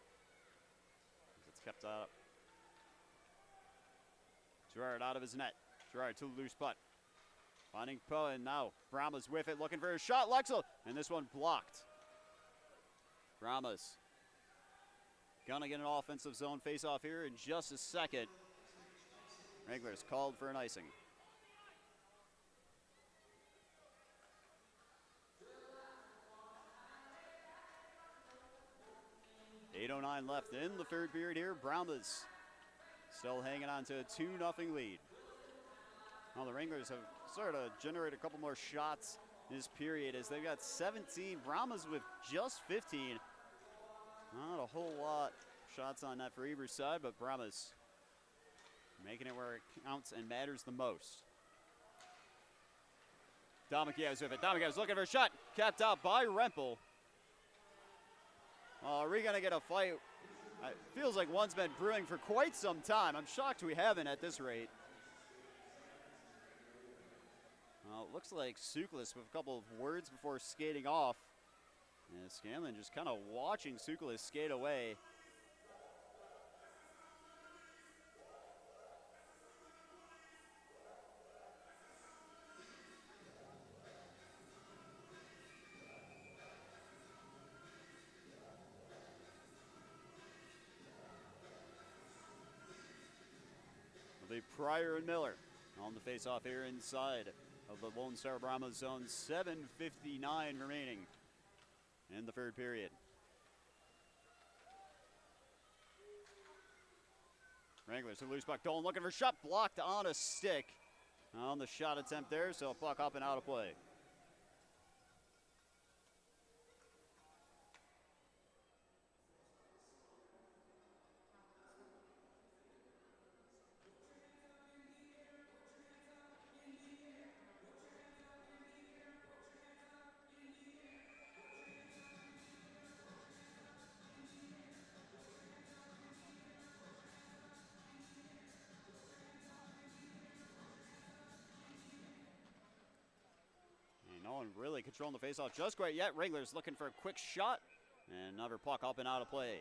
It's kept up. Gerard out of his net. Gerard to the loose putt. Finding Poe, and now Brahmas with it, looking for a shot. Lexel, and this one blocked. Brahmas gonna get an offensive zone face-off here in just a second. Wranglers called for an icing. .809 left in the third period here. Brahmas still hanging on to a 2-0 lead. Well, the Wranglers have started to generate a couple more shots this period as they've got 17. Brahmas with just 15. Not a whole lot shots on that for either side, but Brahmas making it where it counts and matters the most. Damakiewicz with it. Damakiewicz looking for a shot. Capped out by Rempel. Are we going to get a fight? It feels like one's been brewing for quite some time. I'm shocked we haven't at this rate. Well, it looks like Suklis with a couple of words before skating off. And Scanlon just kind of watching Suklis skate away. It'll be Pryor and Miller on the face-off here inside of the Lone Star Brahmas zone. 7:59 remaining in the third period. Wranglers to loose puck. Dolan looking for a shot, blocked on a stick on the shot attempt there, so a puck up and out of play. No one really controlling the faceoff just quite yet. Wranglers looking for a quick shot. And another puck up and out of play.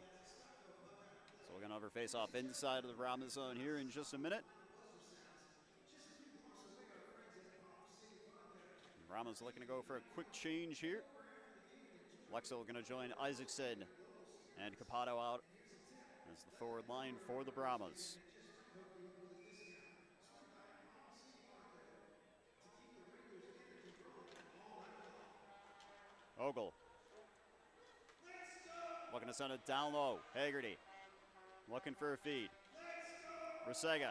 So we're going to have our faceoff inside of the Brahmas zone here in just a minute. Brahmas looking to go for a quick change here. Lexel going to join Isaacson and Capato out as the forward line for the Brahmas. Ogle looking to send it down low. Haggerty looking for a feed. Resega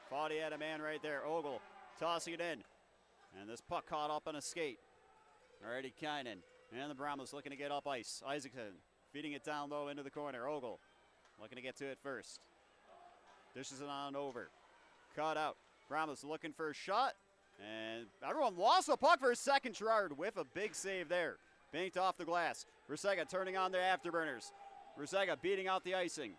thought he had a man right there. Ogle tossing it in. And this puck caught up on a skate. Already Kynan and the Brahmas looking to get up ice. Isaacson feeding it down low into the corner. Ogle looking to get to it first. Dishes it on over. Cut out. Brahmas looking for a shot. And everyone lost the puck for a second. Gerard with a big save there. Banked off the glass. Rusega turning on their afterburners. Rusega beating out the icing.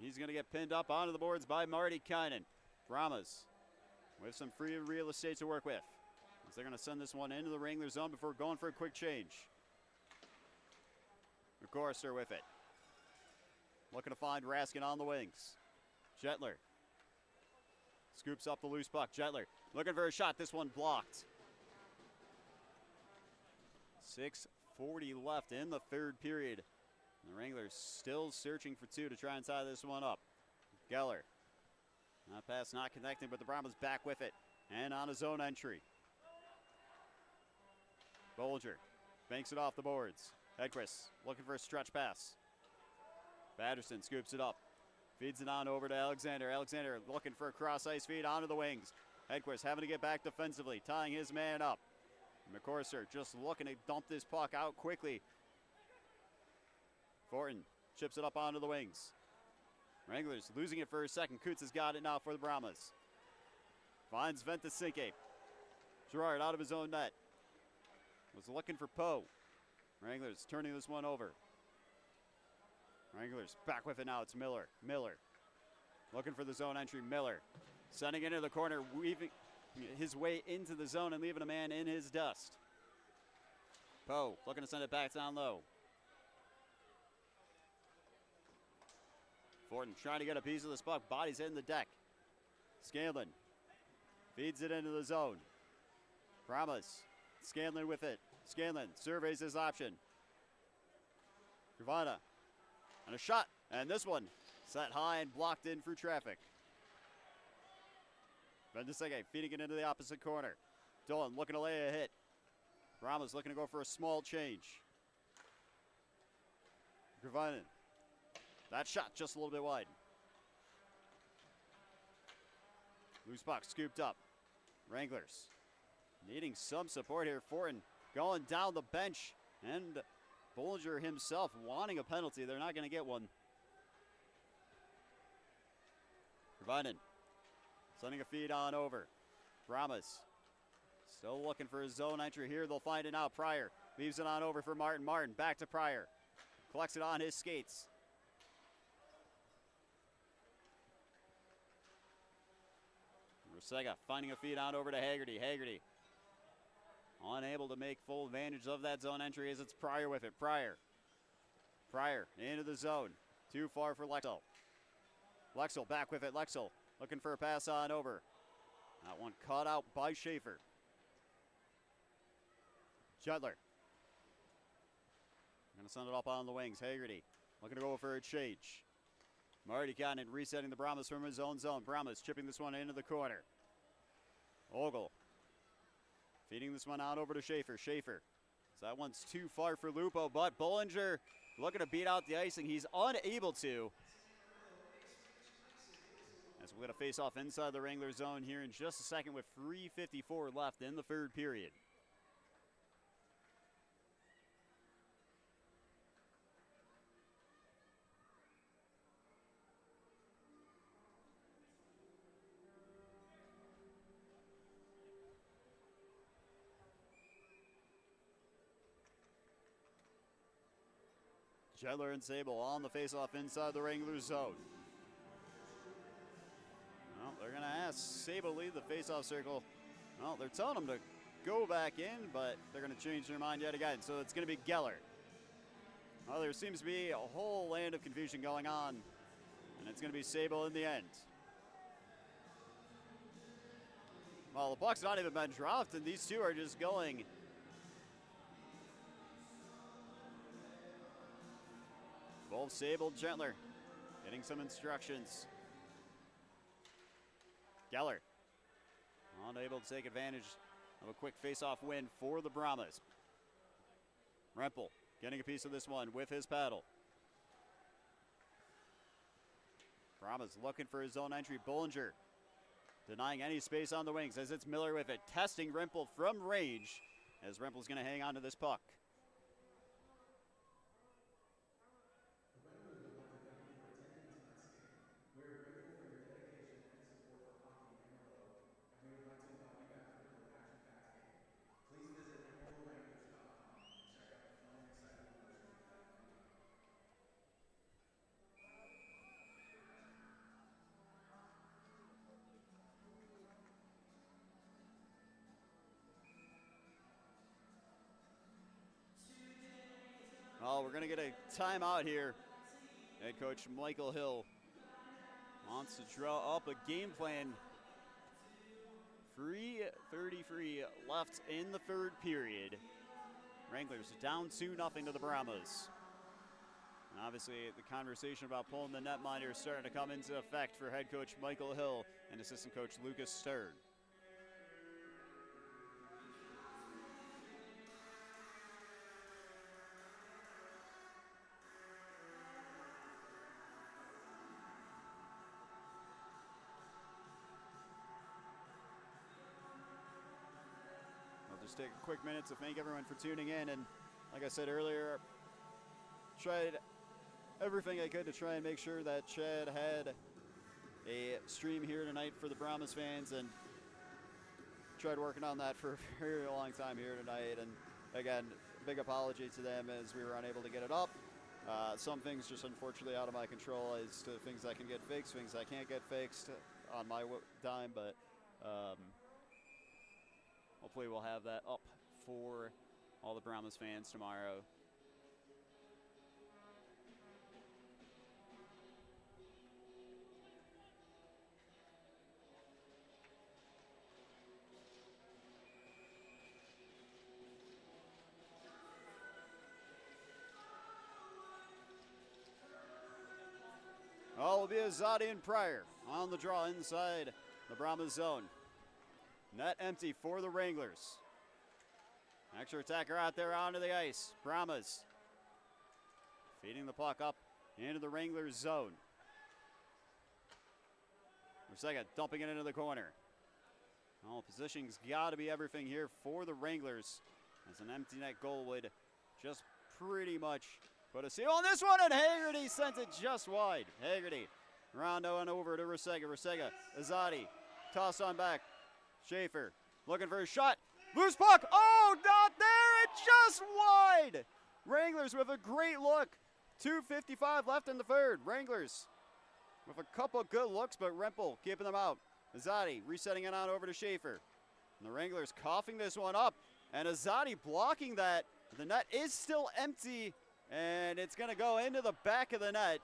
He's going to get pinned up onto the boards by Marty Kynan. Brahmas with some free real estate to work with, as they're going to send this one into the Wrangler zone before going for a quick change. McCorster with it. Looking to find Raskin on the wings. Jetler scoops up the loose puck. Jetler looking for a shot. This one blocked. 6:40 left in the third period. The Wranglers still searching for two to try and tie this one up. Geller. That pass not connecting, but the Brahmas back with it. And on his own entry. Bolger banks it off the boards. Hedquist looking for a stretch pass. Patterson scoops it up. Feeds it on over to Alexander. Alexander looking for a cross ice feed onto the wings. Hedquist having to get back defensively, tying his man up. McCorser just looking to dump this puck out quickly. Fortin chips it up onto the wings. Wranglers losing it for a second. Coots has got it now for the Brahmas. Finds Ventasinke. Gerard out of his own net. Was looking for Poe. Wranglers turning this one over. Wranglers back with it now. It's Miller. Miller looking for the zone entry. Miller sending it into the corner, weaving his way into the zone and leaving a man in his dust. Poe looking to send it back down low. Fortin trying to get a piece of this puck. Body's in the deck. Scanlon feeds it into the zone. Brahmas. Scanlon with it. Scanlon surveys his option. Gravana. And a shot. And this one set high and blocked in through traffic. Vendesege feeding it into the opposite corner. Dolan looking to lay a hit. Brahmas looking to go for a small change. Gravana. That shot just a little bit wide. Loose puck scooped up. Wranglers needing some support here. Fortin going down the bench. And Bolger himself wanting a penalty. They're not going to get one. Vinen sending a feed on over. Brahmas still looking for his zone entry here. They'll find it now. Pryor leaves it on over for Martin. Martin back to Pryor. Collects it on his skates. Rusega finding a feed on over to Haggerty. Haggerty unable to make full advantage of that zone entry as it's Pryor with it. Pryor into the zone. Too far for Lexel. Lexel back with it. Lexel looking for a pass on over. That one cut out by Schaefer. Jetler going to send it up on the wings. Haggerty looking to go for a change. Marty Cannon resetting the Brahmas from his own zone. Brahmas chipping this one into the corner. Ogle feeding this one out over to Schaefer. Schaefer. So that one's too far for Lupo, but Bollinger looking to beat out the icing. He's unable to. As we're going to face off inside the Wrangler zone here in just a second with 3:54 left in the third period. Jedler and Sable on the face-off inside the Wrangler zone. Well, they're going to ask Sable lead the face-off circle. Well, they're telling them to go back in, but they're going to change their mind yet again. So it's going to be Geller. Well, there seems to be a whole land of confusion going on, and it's going to be Sable in the end. Well, the puck's not even been dropped, and these two are just going. Both Sable, Gentler, getting some instructions. Geller, unable to take advantage of a quick face-off win for the Brahmas. Rempel getting a piece of this one with his paddle. Brahmas looking for his own entry. Bollinger denying any space on the wings as it's Miller with it. Testing Rempel from range as Rempel's going to hang on to this puck. Well, we're going to get a timeout here. Head coach Michael Hill wants to draw up a game plan. 3:33 left in the third period. Wranglers down 2-0 to the Brahmas. And obviously, the conversation about pulling the netminder is starting to come into effect for head coach Michael Hill and assistant coach Lucas Stern. I'll just take a quick minute to thank everyone for tuning in. And like I said earlier, tried everything I could to try and make sure that Chad had a stream here tonight for the Brahmas fans, and tried working on that for a very long time here tonight. And again, big apology to them as we were unable to get it up. Some things just unfortunately out of my control as to things I can get fixed, things I can't get fixed on my dime, but hopefully we'll have that up for all the Brahmas fans tomorrow. Will be Azadi and Pryor on the draw inside the Brahmas zone. Net empty for the Wranglers. Extra attacker out there onto the ice. Brahmas feeding the puck up into the Wranglers zone. Rusega dumping it into the corner. Oh, positioning's got to be everything here for the Wranglers, as an empty net goal would just pretty much put a seal on this one, and Haggerty sent it just wide. Haggerty, rondo and over to Rusega. Rusega, Azadi, toss on back. Schaefer looking for a shot. Loose puck. Oh, not there. It's just wide. Wranglers with a great look. 2:55 left in the third. Wranglers with a couple good looks, but Rempel keeping them out. Azadi resetting it on over to Schaefer. And the Wranglers coughing this one up. And Azadi blocking that. The net is still empty, and it's going to go into the back of the net.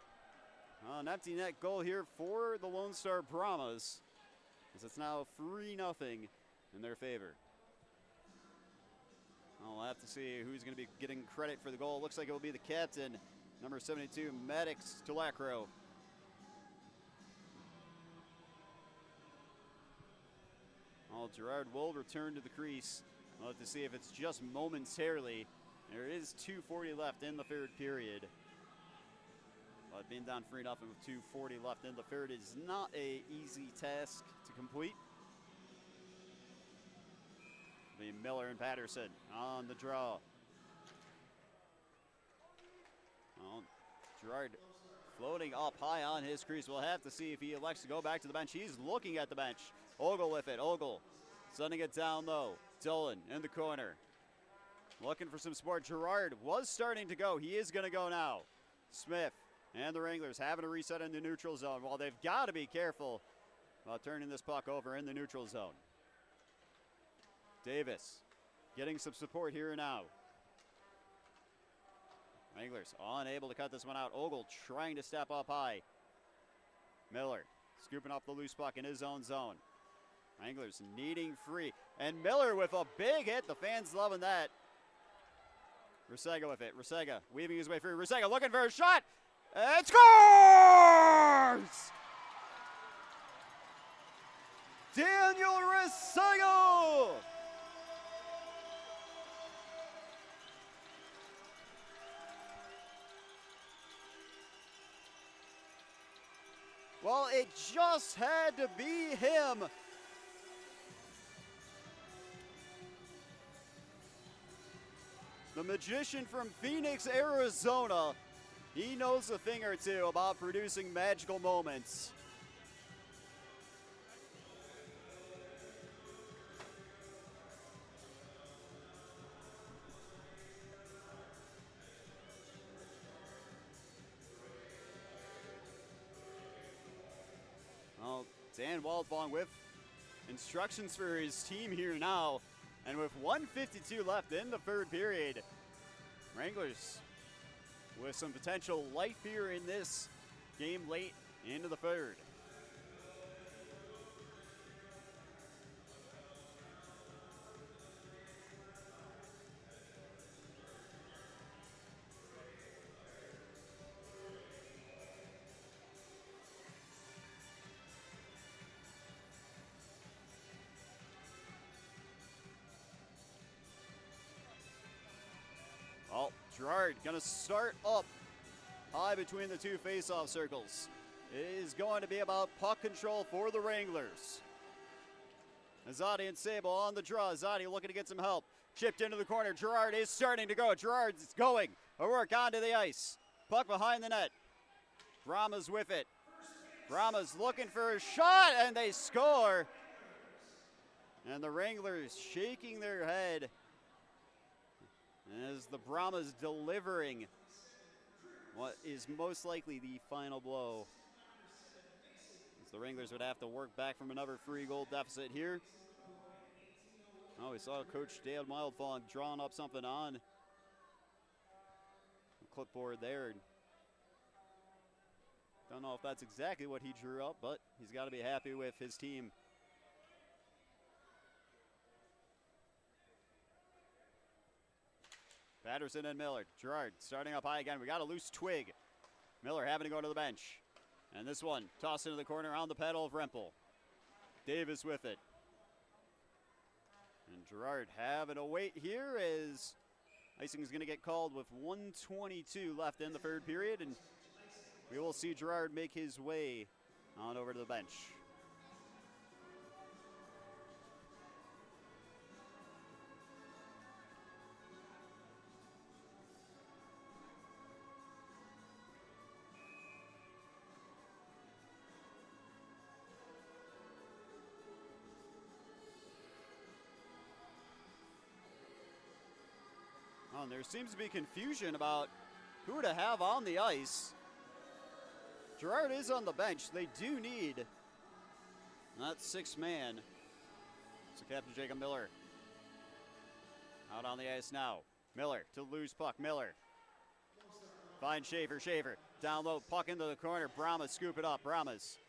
An empty net goal here for the Lone Star Brahmas, as it's now 3-0 in their favor. I'll have to see who's going to be getting credit for the goal. Looks like it will be the captain, number 72, Maddox Tulacro. Gerard will return to the crease. We'll have to see if it's just momentarily. There is 2:40 left in the third period. But being down 3-0 with 2:40 left in the third is not an easy task to complete. It'll be Miller and Patterson on the draw. Well, Gerard floating up high on his crease. We'll have to see if he elects to go back to the bench. He's looking at the bench. Ogle with it. Ogle sending it down low. Dolan in the corner. Looking for some support. Gerard was starting to go. He is going to go now. Smith and the Wranglers having to reset in the neutral zone. Well, they've got to be careful about turning this puck over in the neutral zone. Davis getting some support here now. Wranglers unable to cut this one out. Ogle trying to step up high. Miller scooping up the loose puck in his own zone. Wranglers needing free. And Miller with a big hit. The fans loving that. Rusega with it. Rusega weaving his way through. Rusega looking for a shot. And scores! Daniel Rusega! Well, it just had to be him. The magician from Phoenix, Arizona. He knows a thing or two about producing magical moments. Well, Dan Waldfong with instructions for his team here now. And with 1:52 left in the third period, Wranglers with some potential life here in this game late into the third. Oh, Gerard going to start up high between the two face-off circles. It is going to be about puck control for the Wranglers. Azadi and Sable on the draw. Azadi looking to get some help. Chipped into the corner. Gerard is starting to go. Gerard is going. A work onto the ice. Puck behind the net. Brahmas with it. Brahmas looking for a shot, and they score. And the Wranglers shaking their head as the Brahmas delivering what is most likely the final blow. As the Wranglers would have to work back from another 3-goal deficit here. Oh, we saw Coach Dale Mildfong drawing up something on the clipboard there. Don't know if that's exactly what he drew up, but he's got to be happy with his team. Patterson and Miller. Gerard starting up high again. We got a loose twig. Miller having to go to the bench. And this one tossed into the corner on the pedal of Rempel. Davis with it. And Gerard having to wait here as icing is going to get called with 1:22 left in the third period. And we will see Gerard make his way on over to the bench. And there seems to be confusion about who to have on the ice. Gerard is on the bench. They do need that 6th man. So Captain Jacob Miller out on the ice now. Miller to lose puck. Miller finds Schaefer. Schaefer down low, puck into the corner. Brahmas scoop it up. Brahmas.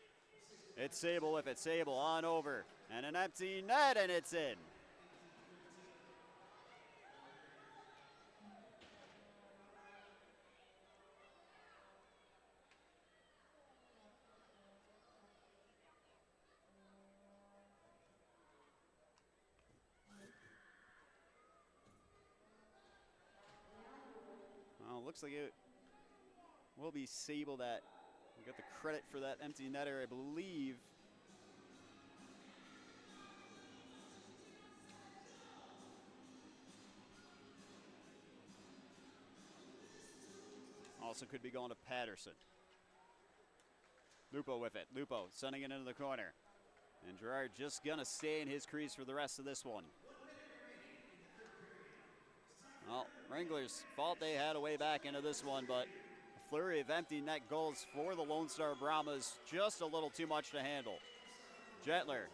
It's Sable with it. Sable on over. And an empty net, and it's in. Looks like it will be Sable that will get the credit for that empty netter, I believe. Also could be going to Patterson. Lupo with it. Lupo sending it into the corner. And Gerard just going to stay in his crease for the rest of this one. Well, Wranglers thought they had a way back into this one, but a flurry of empty net goals for the Lone Star Brahmas, just a little too much to handle. Gentler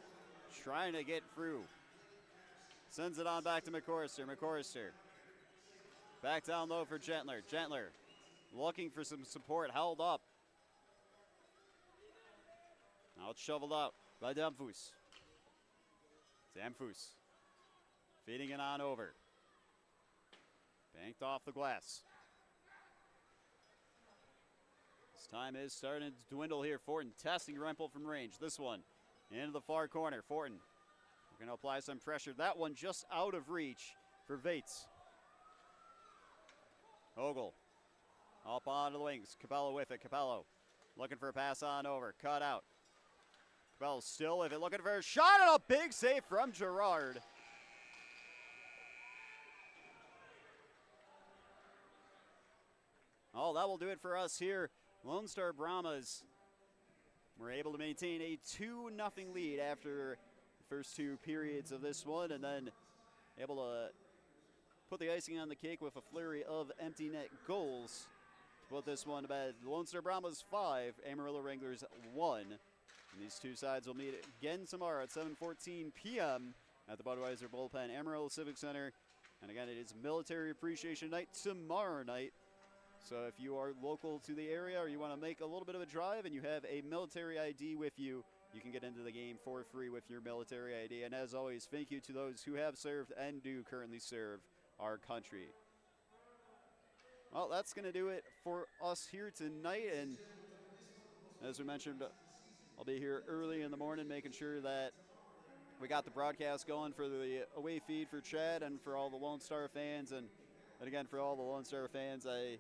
trying to get through. Sends it on back to McCorster. McCorster back down low for Gentler. Gentler looking for some support, held up. Now it's shoveled out by Damfus. Damfus feeding it on over. Banked off the glass. This time is starting to dwindle here. Fortin testing Rempel from range. This one into the far corner. Fortin going to apply some pressure. That one just out of reach for Vates. Ogle up onto the wings. Capello with it. Capello looking for a pass on over. Cut out. Capello still with it. Looking for a shot and a big save from Gerard. Oh, that will do it for us here. Lone Star Brahmas were able to maintain a 2-0 lead after the first 2 periods of this one, and then able to put the icing on the cake with a flurry of empty net goals to put this one to bed. Lone Star Brahmas 5, Amarillo Wranglers 1. And these two sides will meet again tomorrow at 7:14 p.m. at the Budweiser Bullpen, Amarillo Civic Center. And again, it is Military Appreciation Night tomorrow night. So if you are local to the area or you want to make a little bit of a drive and you have a military ID with you, you can get into the game for free with your military ID. And as always, thank you to those who have served and do currently serve our country. Well, that's going to do it for us here tonight. And as we mentioned, I'll be here early in the morning making sure that we got the broadcast going for the away feed for Chad and for all the Lone Star fans. And again, for all the Lone Star fans, I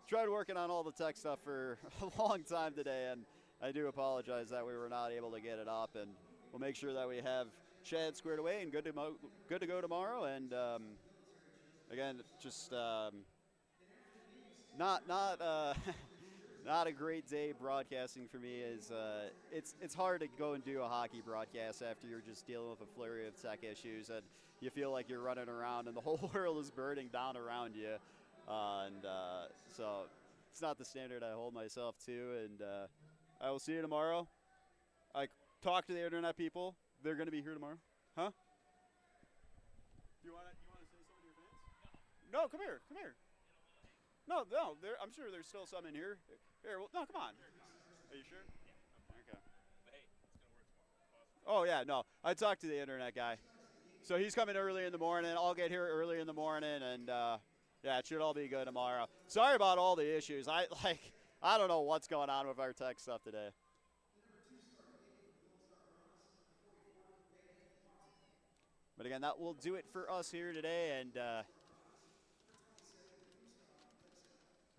tried working on all the tech stuff for a long time today, and I do apologize that we were not able to get it up. And we'll make sure that we have Chad squared away and good to go tomorrow. And again, just not not a great day broadcasting for me. It's hard to go and do a hockey broadcast after you're just dealing with a flurry of tech issues and you feel like you're running around and the whole world is burning down around you. So it's not the standard I hold myself to. And I will see you tomorrow. I talk to the internet people. They're going to be here tomorrow. Huh? You want to say something to your fans? No, come here. No, I'm sure there's still some in here. Here, well, no, come on. Are you sure? Yeah. Okay. But hey, it's gonna work tomorrow. Oh yeah, no. I talked to the internet guy, so he's coming early in the morning. I'll get here early in the morning, and yeah, it should all be good tomorrow. Sorry about all the issues. I don't know what's going on with our tech stuff today. But again, that will do it for us here today, and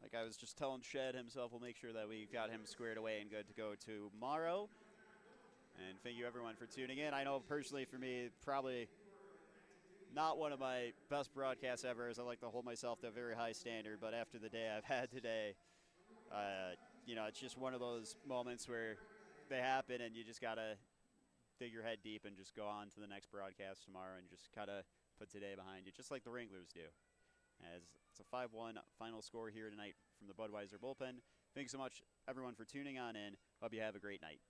like I was just telling Shed himself, we'll make sure that we got him squared away and good to go tomorrow. And thank you, everyone, for tuning in. I know personally for me, probably not one of my best broadcasts ever, as I like to hold myself to a very high standard. But after the day I've had today, it's just one of those moments where they happen and you just got to dig your head deep and just go on to the next broadcast tomorrow and just kind of put today behind you, just like the Wranglers do. As it's a 5-1 final score here tonight from the Budweiser bullpen. Thanks so much, everyone, for tuning on in. Hope you have a great night.